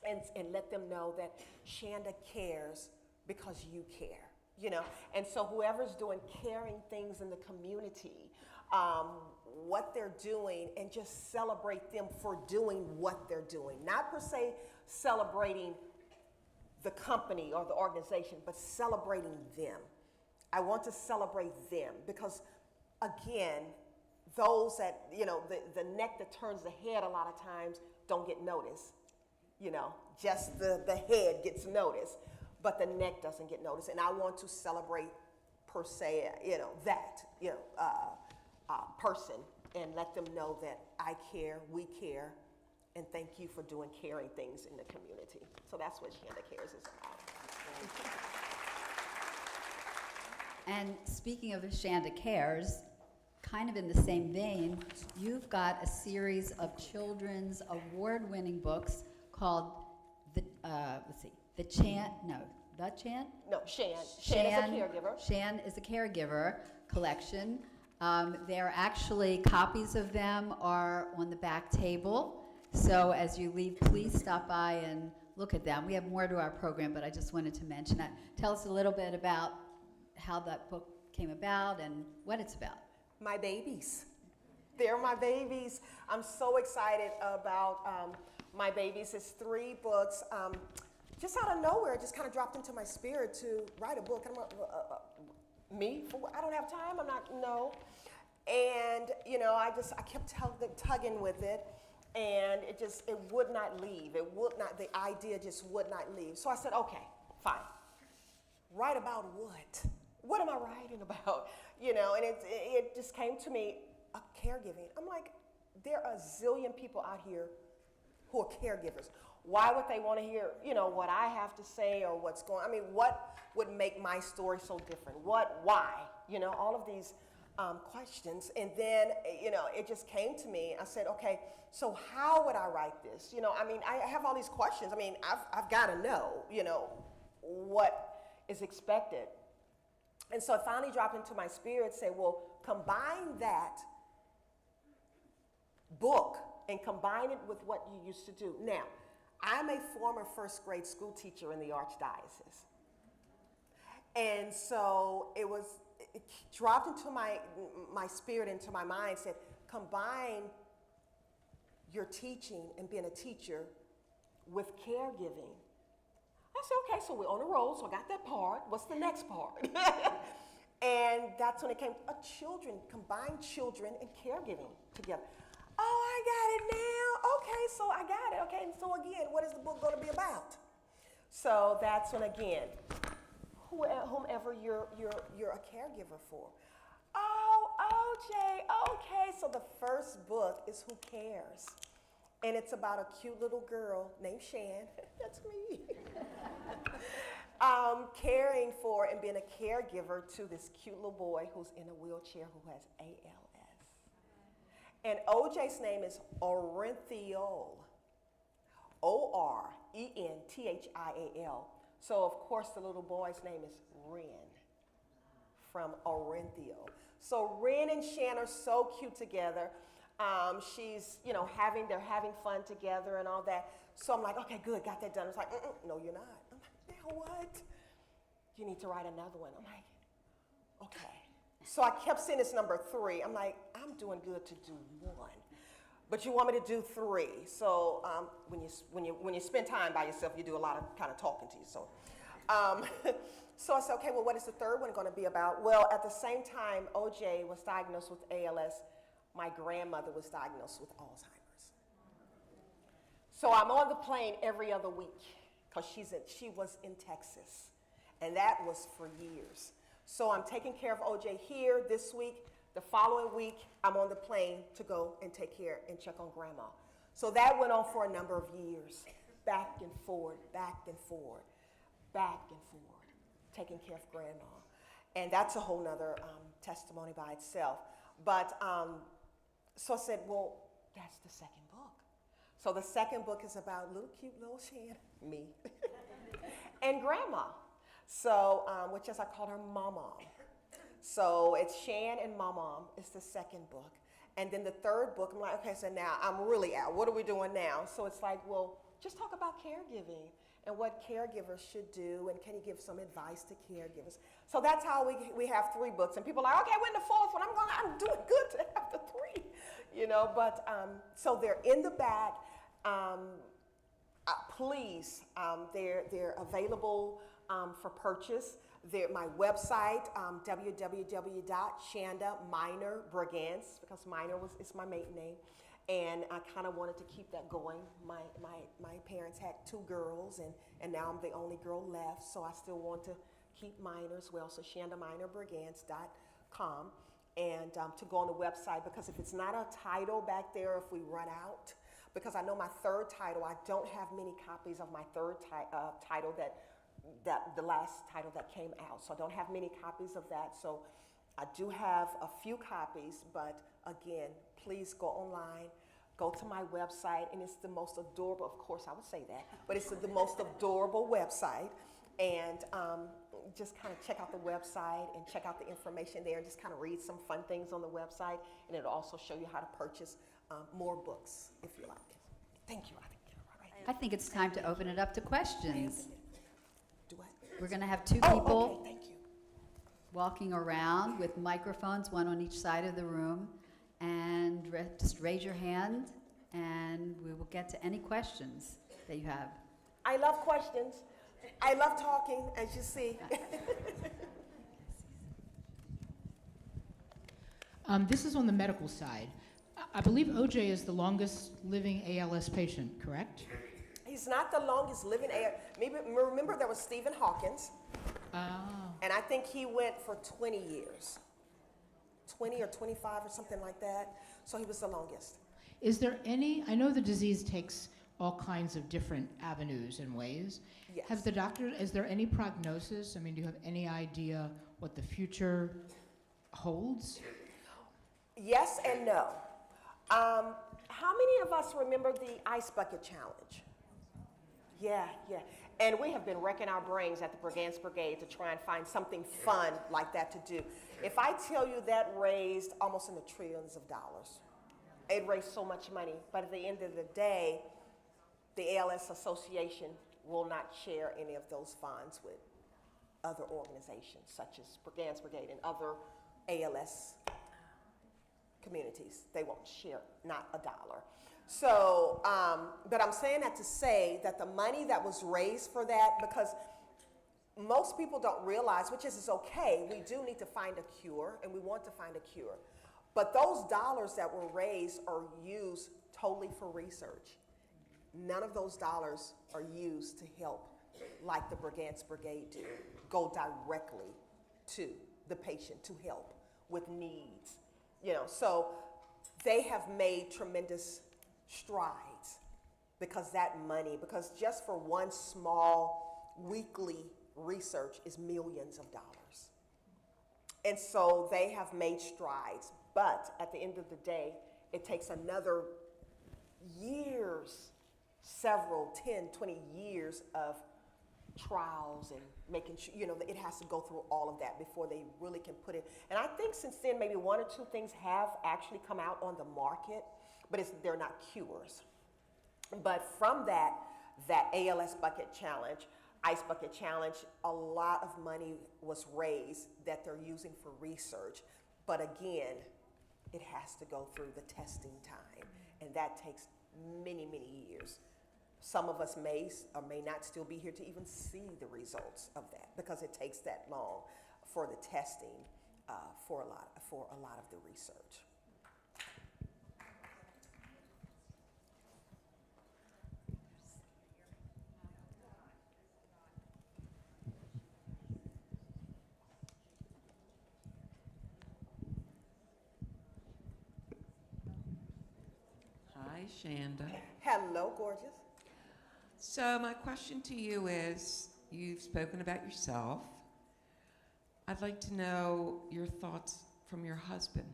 And let them know that Shanda cares because you care, you know? And so whoever's doing caring things in the community, what they're doing, and just celebrate them for doing what they're doing. Not per se celebrating the company or the organization, but celebrating them. I want to celebrate them because, again, those that, you know, the neck that turns the head a lot of times don't get noticed. You know, just the head gets noticed, but the neck doesn't get noticed. And I want to celebrate, per se, you know, that, you know, person, and let them know that I care, we care, and thank you for doing caring things in the community. So that's what Shanda Cares is about. And speaking of Shanda Cares, kind of in the same vein, you've got a series of children's award-winning books called The Chant. No, Shan. Shan is a caregiver. Shan is a caregiver collection. There are actually copies of them are on the back table. So as you leave, please stop by and look at them. We have more to our program, but I just wanted to mention that. Tell us a little bit about how that book came about and what it's about. My babies. They're my babies. I'm so excited about my babies. It's 3 books. Just out of nowhere, it just kind of dropped into my spirit to write a book. And I'm me? I don't have time. No. And, you know, I kept tugging with it, and it would not leave. The idea just would not leave. So I said, okay, fine. Write about what? What am I writing about? You know, and it just came to me, caregiving. I'm like, there are a zillion people out here who are caregivers. Why would they want to hear, you know, what I have to say or what's going on? I mean, what would make my story so different? Why? You know, all of these questions. And then, you know, it just came to me. I said, okay, so how would I write this? You know, I mean, I have all these questions. I mean, I've got to know, you know, what is expected. And so it finally dropped into my spirit, say, well, combine that book and combine it with what you used to do. Now, I'm a former first grade school teacher in the Archdiocese. And so it dropped into my spirit, into my mind, said, combine your teaching and being a teacher with caregiving. I said, okay, so we're on a roll, so I got that part. What's the next part? And that's when it came, combine children and caregiving together. Oh, I got it now. Okay, so I got it. Okay, and so again, what is the book going to be about? So that's when, again, whomever you're a caregiver for. Oh, OJ, okay. So the first book is Who Cares? And it's about a cute little girl named Shan. That's me. Caring for and being a caregiver to this cute little boy who's in a wheelchair who has ALS. And OJ's name is Orenthial. O-R-E-N-T-H-I-A-L. So, of course, the little boy's name is Ren from Orenthial. So Ren and Shan are so cute together. She's, you know, they're having fun together and all that. So I'm like, okay, good, got that done. It's like, no, you're not. I'm like, now what? You need to write another one. I'm like, okay. So I kept saying it's number 3. I'm like, I'm doing good to do 1, but you want me to do 3. So when you spend time by yourself, you do a lot of kind of talking to you. So, so I said, okay, well, what is the 3rd one going to be about? Well, at the same time, OJ was diagnosed with ALS. My grandmother was diagnosed with Alzheimer's. So I'm on the plane every other week because she was in Texas, and that was for years. So I'm taking care of OJ here this week. The following week, I'm on the plane to go and take care and check on Grandma. So that went on for a number of years, back and forward, back and forward, back and forward, taking care of Grandma. And that's a whole nother testimony by itself. But so I said, well, that's the 2nd book. So the 2nd book is about cute little Shan, me, and Grandma. So, which as I call her Mom. So it's Shan and Mom is the 2nd book. And then the third book, I'm like, okay, so now I'm really out. What are we doing now? So it's like, well, just talk about caregiving and what caregivers should do, and can you give some advice to caregivers? So that's how we have 3 books. And people are like, okay, when the 4th one? I'm doing good to have the 3, you know. But so they're in the back. Please, they're available for purchase. My website, www.shanda-minor-brigance, because Minor is my maiden name, and I kind of wanted to keep that going. My parents had 2 girls, and now I'm the only girl left, so I still want to keep Minor as well. So shanda-minor-brigance.com, and to go on the website, because if it's not a title back there, if we run out, because I know my 3rd title, I don't have many copies of my 3rd title that the last title that came out. So I don't have many copies of that. So I do have a few copies, but again, please go online, go to my website, and it's the most adorable, of course I would say that, but it's the most adorable website. And just kind of check out the website and check out the information there, and just kind of read some fun things on the website, and it'll also show you how to purchase more books if you like. Thank you. I think it's time to open it up to questions. Do what? We're going to have 2 Oh, people okay, thank you. walking around with microphones, one on each side of the room, and just raise your hand, and we will get to any questions that you have. I love questions. I love talking, as you see. This is on the medical side. I believe OJ is the longest living ALS patient, correct? He's not the longest living. Maybe remember there was Stephen Hawkins, and I think he went for 20 years, 20 or 25 or something like that. So he was the longest. Is there any, I know the disease takes all kinds of different avenues and ways. Yes. Have the doctor, is there any prognosis? I mean, do you have any idea what the future holds? Yes and no. How many of us remember the Ice Bucket Challenge? Yeah. And we have been wrecking our brains at the Brigance Brigade to try and find something fun like that to do. If I tell you that raised almost in the trillions of dollars, it raised so much money, but at the end of the day, the ALS Association will not share any of those funds with other organizations such as Brigance Brigade and other ALS communities. They won't share, not a dollar. So, but I'm saying that to say that the money that was raised for that, because most people don't realize, which is okay, we do need to find a cure, and we want to find a cure. But those dollars that were raised are used totally for research. None of those dollars are used to help like the Brigance Brigade do, go directly to the patient to help with needs. You know, so they have made tremendous strides because that money, because just for one small weekly research is millions of dollars. And so they have made strides, but at the end of the day, it takes another years, several, 10, 20 years of trials and making sure, you know, it has to go through all of that before they really can put it. And I think since then, maybe 1 or 2 things have actually come out on the market, but they're not cures. But from that ALS Bucket Challenge, Ice Bucket Challenge, a lot of money was raised that they're using for research. But again, it has to go through the testing time, and that takes many, many years. Some of us may or may not still be here to even see the results of that because it takes that long for the testing for a lot of the research. Hi, Shanda. Hello, gorgeous. So my question to you is, you've spoken about yourself. I'd like to know your thoughts from your husband.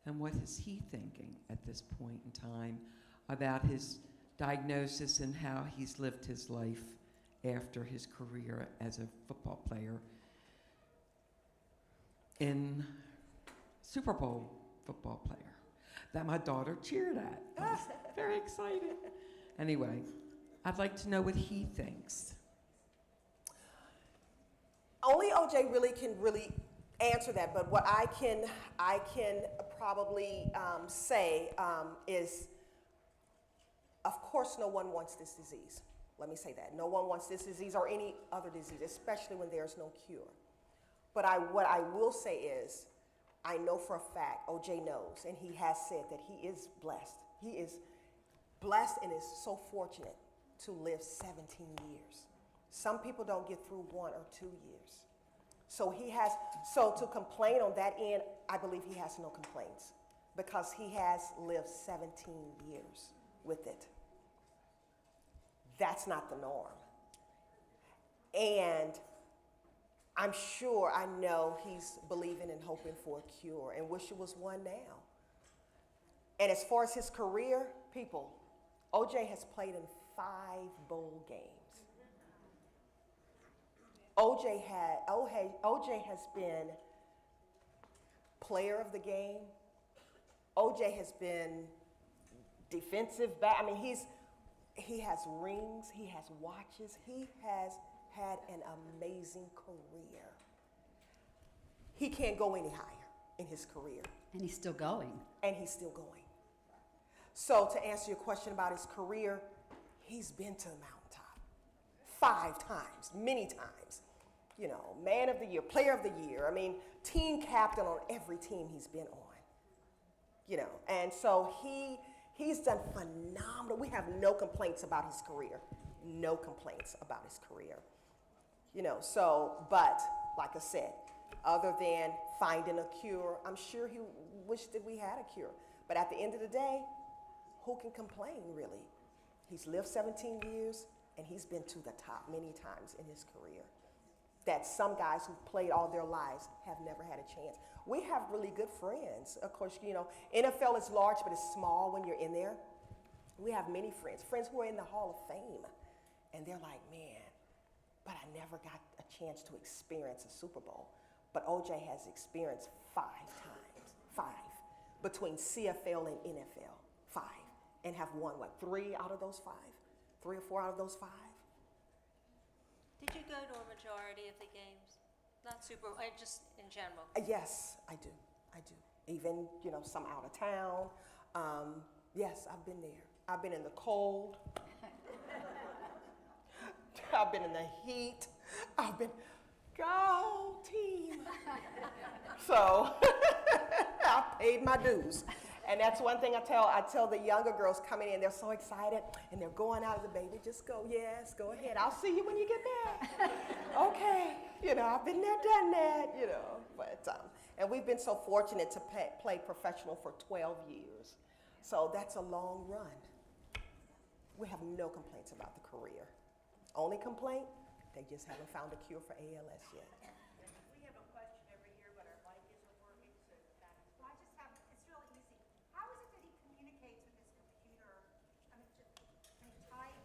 And what is he thinking at this point in time about his diagnosis and how he's lived his life after his career as a football player in Super Bowl football player that my daughter cheered at. I was very excited. Anyway, I'd like to know what he thinks. Only OJ really can answer that, but what I can probably say is, of course, no one wants this disease. Let me say that. No one wants this disease or any other disease, especially when there's no cure. But what I will say is, I know for a fact, OJ knows, and he has said that he is blessed. He is blessed and is so fortunate to live 17 years. Some people don't get through 1 or 2 years. So to complain on that end, I believe he has no complaints because he has lived 17 years with it. That's not the norm. And I'm sure, I know he's believing and hoping for a cure and wish it was one now. And as far as his career, people, OJ has played in 5 bowl games. OJ has been player of the game. OJ has been defensive back. I mean, he has rings, he has watches, he has had an amazing career. He can't go any higher in his career. And he's still going. And he's still going. So to answer your question about his career, he's been to the mountaintop 5 times, many times. You know, man of the year, player of the year. I mean, team captain on every team he's been on. You know, and so he's done phenomenal. We have no complaints about his career. No complaints about his career. You know, so, but like I said, other than finding a cure, I'm sure he wished that we had a cure. But at the end of the day, who can complain, really? He's lived 17 years, and he's been to the top many times in his career. That some guys who've played all their lives have never had a chance. We have really good friends. Of course, you know, NFL is large, but it's small when you're in there. We have many friends who are in the Hall of Fame. And they're like, man, but I never got a chance to experience a Super Bowl. But OJ has experienced 5 times, 5, between CFL and NFL, 5, and have won, what, 3 out of those 5? 3 or 4 out of those 5? Did you go to a majority of the games? Not Super Bowl, just in general? Yes, I do. Even, you know, some out of town. Yes, I've been there. I've been in the cold. I've been in the heat. Go team. So I paid my dues. And that's one thing I tell the younger girls coming in, they're so excited and they're going out of the baby, just go, yes, go ahead. I'll see you when you get back. Okay, you know, I've been there, done that, you know. But, and we've been so fortunate to play professional for 12 years. So that's a long run. We have no complaints about the career. Only complaint, they just haven't found a cure for ALS yet. We have a question over here, but our mic isn't working, so that. Well, it's really easy. How is it that he communicates with his computer? I mean, can he type?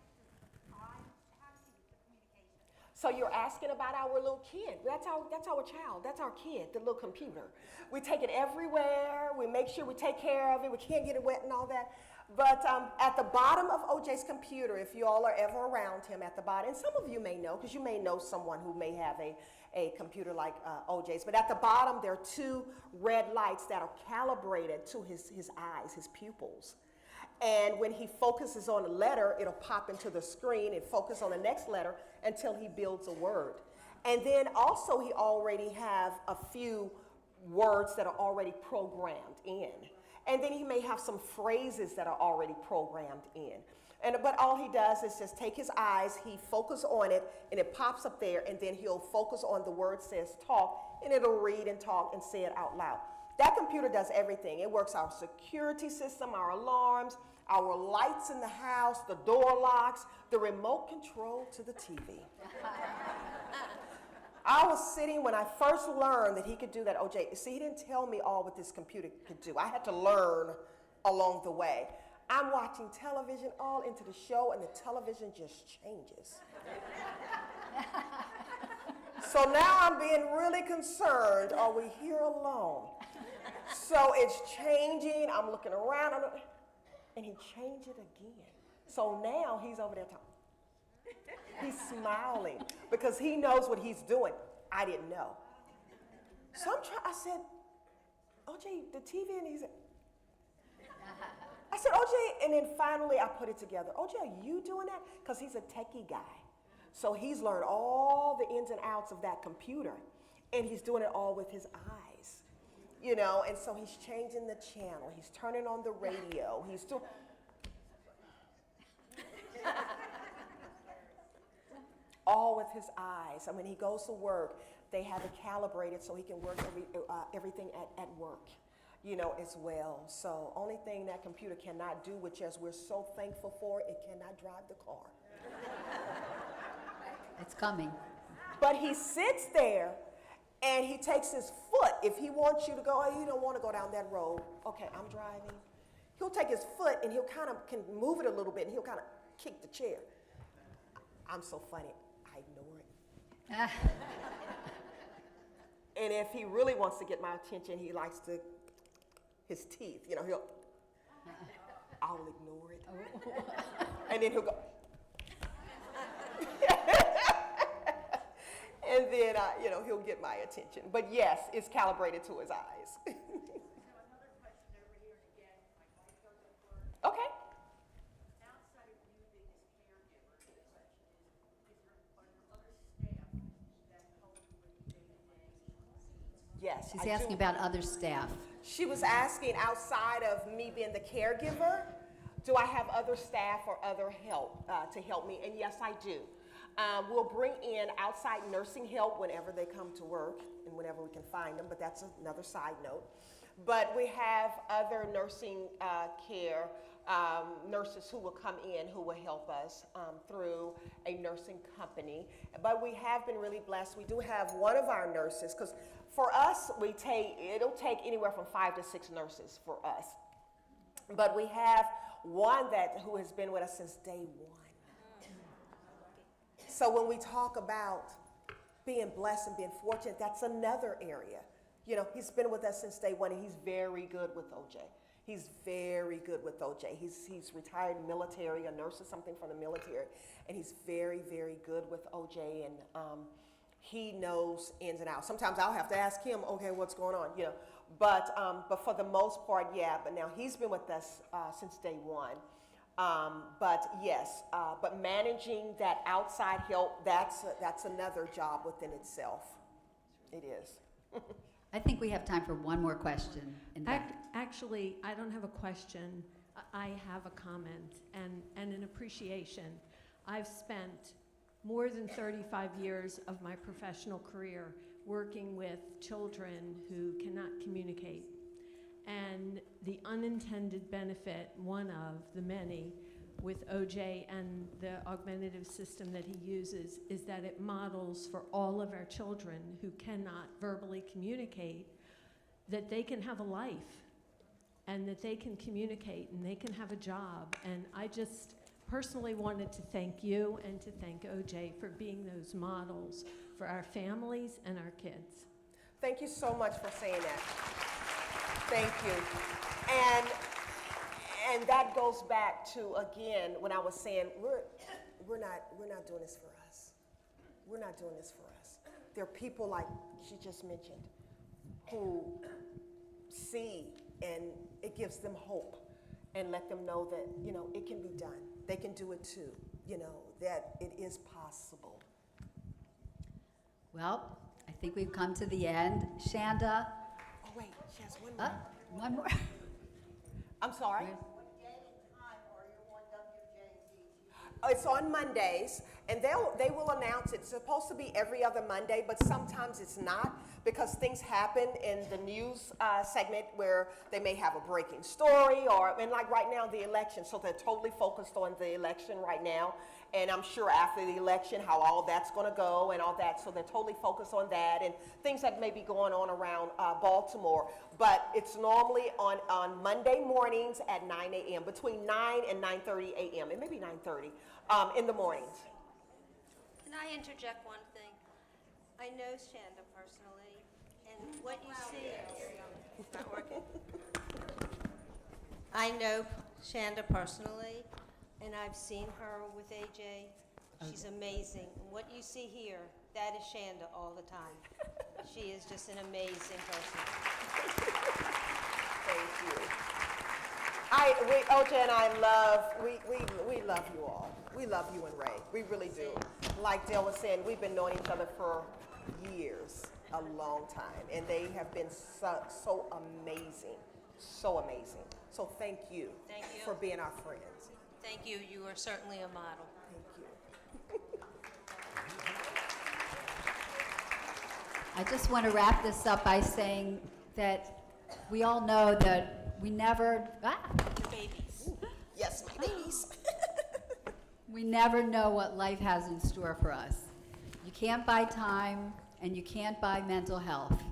How does he get the communication? So you're asking about our little kid. That's our child. That's our kid, the little computer. We take it everywhere. We make sure we take care of it. We can't get it wet and all that. But at the bottom of OJ's computer, if you all are ever around him at the bottom, and some of you may know, because you may know someone who may have a computer like OJ's, but at the bottom there are 2 red lights that are calibrated to his eyes, his pupils. And when he focuses on a letter, it'll pop into the screen and focus on the next letter until he builds a word. And then also he already have a few words that are already programmed in. And then he may have some phrases that are already programmed in. But all he does is just take his eyes, he focuses on it, and it pops up there, and then he'll focus on the word says talk, and it'll read and talk and say it out loud. That computer does everything. It works our security system, our alarms, our lights in the house, the door locks, the remote control to the TV. I was sitting when I first learned that he could do that, OJ. See, he didn't tell me all what this computer could do. I had to learn along the way. I'm watching television all into the show, and the television just changes. So now I'm being really concerned. Are we here alone? So it's changing. I'm looking around, and he changed it again. So now he's over there talking. He's smiling because he knows what he's doing. I didn't know. So I said, OJ, the TV, and he said, I said, OJ, and then finally I put it together. OJ, are you doing that? Because he's a techie guy. So he's learned all the ins and outs of that computer, and he's doing it all with his eyes, you know, and so he's changing the channel. He's turning on the radio. He's doing... all with his eyes. And when he goes to work, they have it calibrated so he can work everything at work, you know, as well. So only thing that computer cannot do, which is we're so thankful for, it cannot drive the car. It's coming. But he sits there and he takes his foot. If he wants you to go, oh, you don't want to go down that road. Okay, I'm driving. He'll take his foot and he'll kind of can move it a little bit and he'll kind of kick the chair. I'm so funny. I ignore it. And if he really wants to get my attention, he likes to, his teeth, you know, I'll ignore it. And then he'll go. And then, you know, he'll get my attention. But yes, it's calibrated to his eyes. Okay. Outside of you being his caregiver, the question is there other staff that help you with day-to-day needs? Yes. She's asking about other staff. She was asking, outside of me being the caregiver, do I have other staff or other help to help me? And yes, I do. We'll bring in outside nursing help whenever they come to work and whenever we can find them, but that's another side note. But we have other nursing care nurses who will come in who will help us through a nursing company. But we have been really blessed. We do have one of our nurses, because for us, it'll take anywhere from 5 to 6 nurses for us. But we have one who has been with us since day one. So when we talk about being blessed and being fortunate, that's another area. You know, he's been with us since day one, and he's very good with OJ. He's very good with OJ. He's retired military, a nurse or something from the military, and he's very, very good with OJ, and he knows ins and outs. Sometimes I'll have to ask him, okay, what's going on, you know. But for the most part, yeah. But now he's been with us since day one. But yes, but managing that outside help, that's another job within itself. It is. I think we have time for one more question. Actually, I don't have a question. I have a comment and an appreciation. I've spent more than 35 years of my professional career working with children who cannot communicate. And the unintended benefit, one of the many, with OJ and the augmentative system that he uses, is that it models for all of our children who cannot verbally communicate that they can have a life and that they can communicate and they can have a job. And I just personally wanted to thank you and to thank OJ for being those models for our families and our kids. Thank you so much for saying that. Thank you. And that goes back to, again, when I was saying we're not doing this for us. We're not doing this for us. There are people like she just mentioned who see, and it gives them hope and let them know that, you know, it can be done. They can do it too, you know, that it is possible. Well, I think we've come to the end. Shanda. Oh, wait, she has one more. One more. I'm sorry? What day and time are you on WJZT? It's on Mondays, and they will announce it. It's supposed to be every other Monday, but sometimes it's not, because things happen in the news segment where they may have a breaking story, and like right now, the election, so they're totally focused on the election right now, and I'm sure after the election how all that's going to go and all that, so they're totally focused on that and things that may be going on around Baltimore. But it's normally on Monday mornings at 9 a.m., between 9 and 9:30 a.m., and maybe 9:30 in the mornings. Can I interject one thing? I know Shanda personally, and what you see, it's not working. I know Shanda personally, and I've seen her with AJ. She's amazing. And what you see here, that is Shanda all the time. She is just an amazing person. Thank you. OJ and I we love you all. We love you and Ray. We really do. Like Dale was saying, we've been knowing each other for years, a long time, and they have been so amazing, so amazing. So thank you, Thank you. for being our friends. Thank you. You are certainly a model. Thank you. I just want to wrap this up by saying that we all know that we never, Babies. Yes, my babies. we never know what life has in store for us. You can't buy time and you can't buy mental health.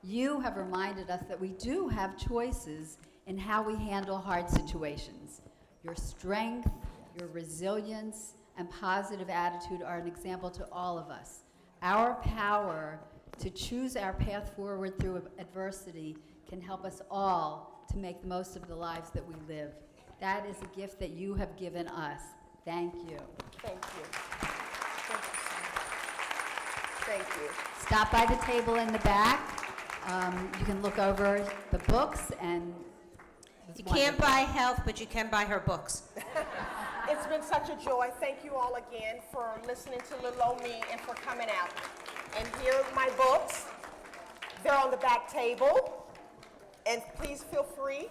You have reminded us that we do have choices in how we handle hard situations. Your strength, your resilience, and positive attitude are an example to all of us. Our power to choose our path forward through adversity can help us all to make the most of the lives that we live. That is a gift that you have given us. Thank you. Thank you. Thank you so much. Thank you. Stop by the table in the back. You can look over the books and You can't buy health, but you can buy her books. It's been such a joy. Thank you all again for listening to Little Old Me and for coming out. And here are my books. They're on the back table. And please feel free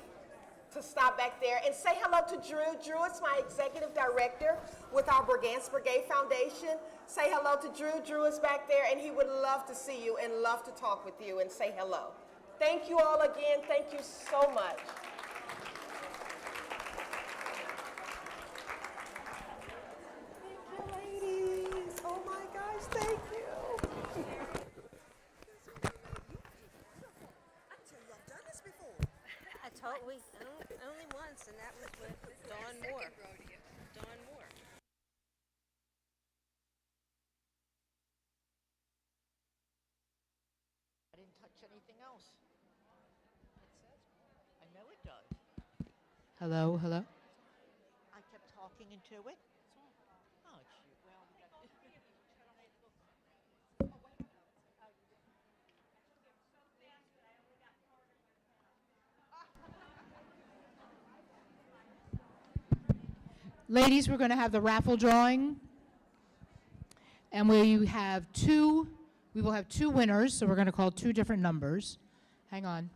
to stop back there and say hello to Drew. Drew is my executive director with our Brigance Brigade Foundation. Say hello to Drew. Drew is back there, and he would love to see you and love to talk with you and say hello. Thank you all again. Thank you so much. Thank you, ladies. Oh my gosh, thank you. I told we only once, and that was with Dawn Moore. Dawn Moore. I didn't touch anything else. I know it does. Hello, hello. I kept talking into it. Oh, shoot. Well, Ladies, we're going to have the raffle drawing. And we will have two winners, so we're going to call two different numbers. Hang on.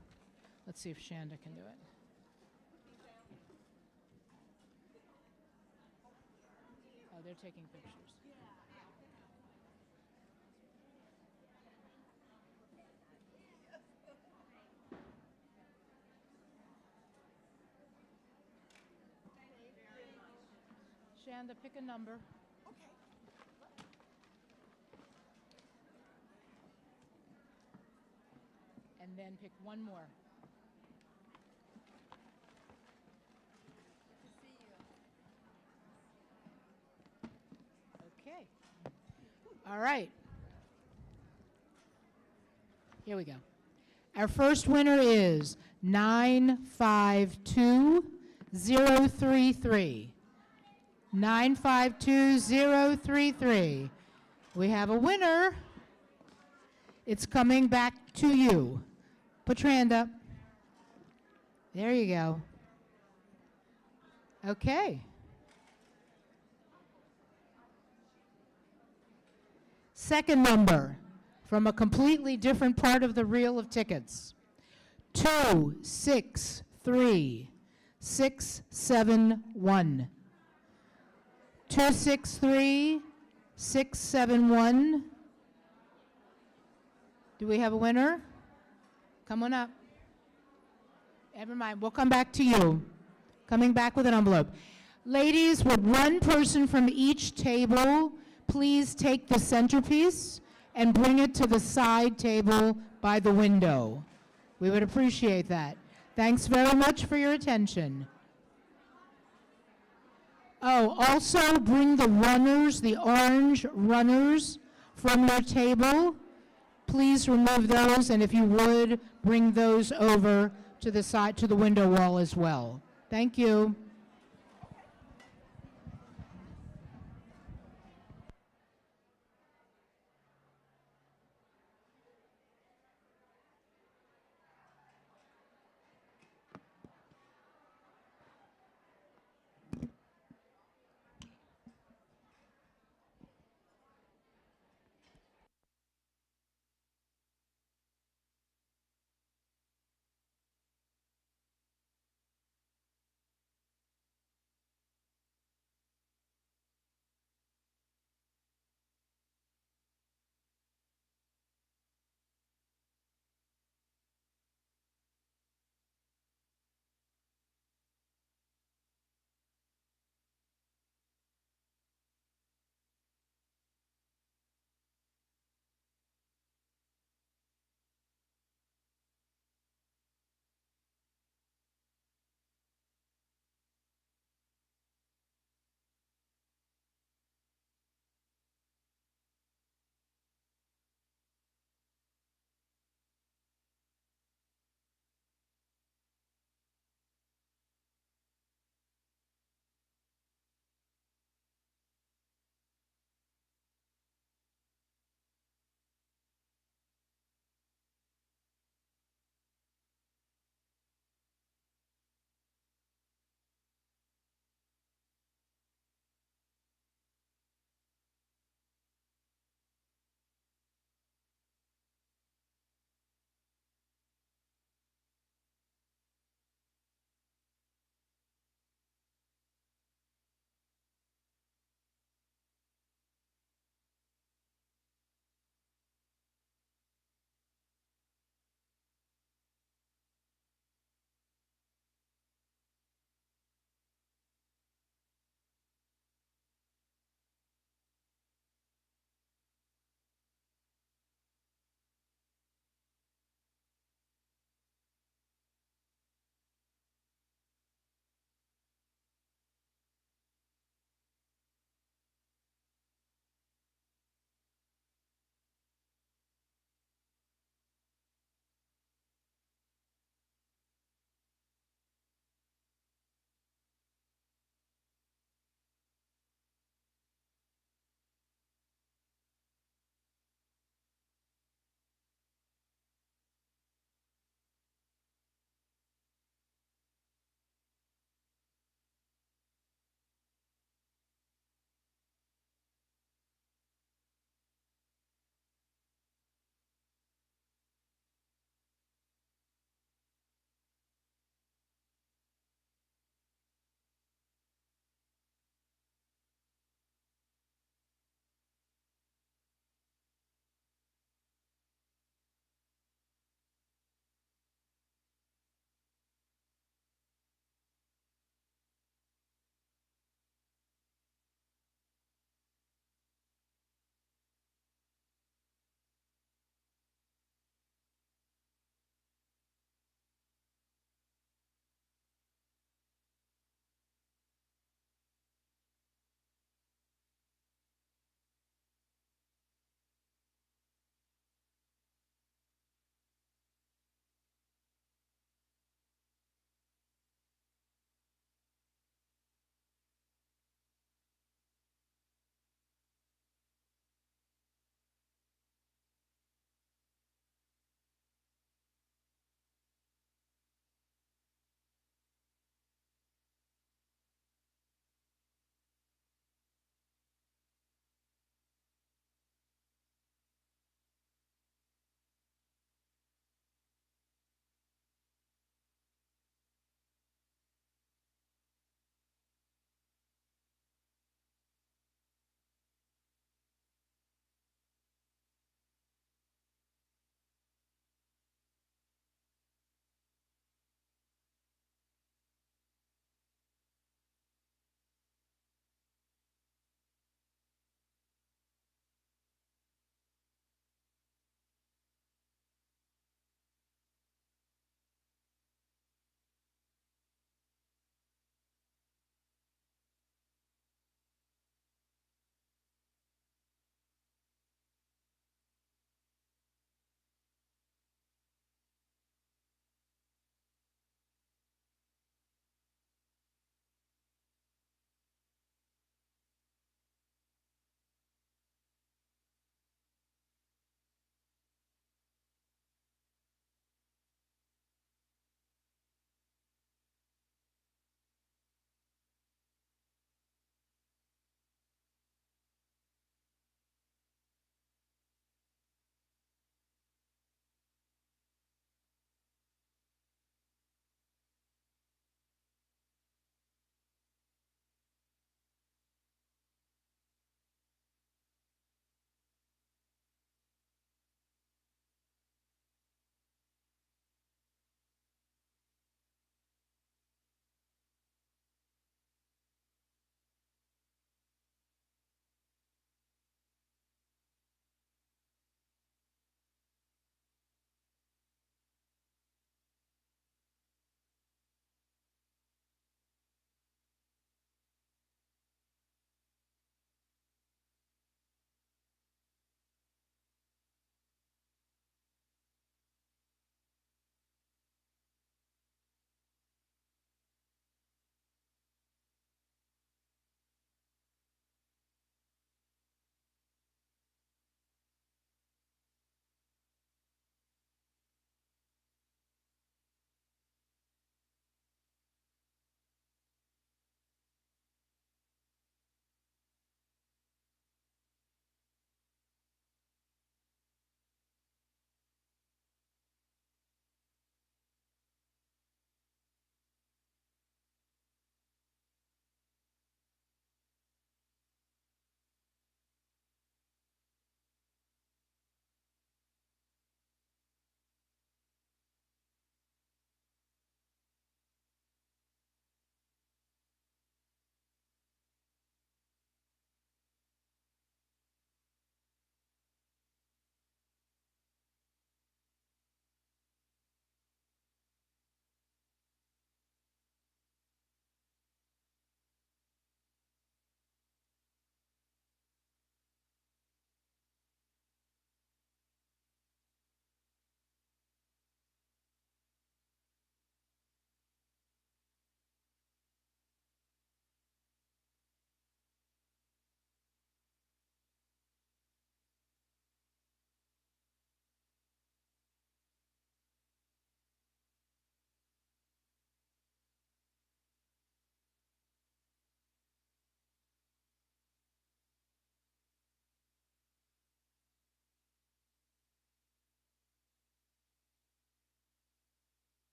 Let's see if Shanda can do it. Oh, they're taking pictures. Shanda, pick a number. And then pick one more. Okay. All right. Here we go. Our first winner is 952033. 952033. We have a winner. It's coming back to you. Put your hand up. There you go. Okay. Second number from a completely different part of the reel of tickets. 263671. 263671. Do we have a winner? Come on up. Never mind, we'll come back to you. Coming back with an envelope. Ladies, would one person from each table please take the centerpiece and bring it to the side table by the window? We would appreciate that. Thanks very much for your attention. Oh, also bring the runners, the orange runners from your table, please remove those, and if you would, bring those over to the side, to the window wall as well. Thank you.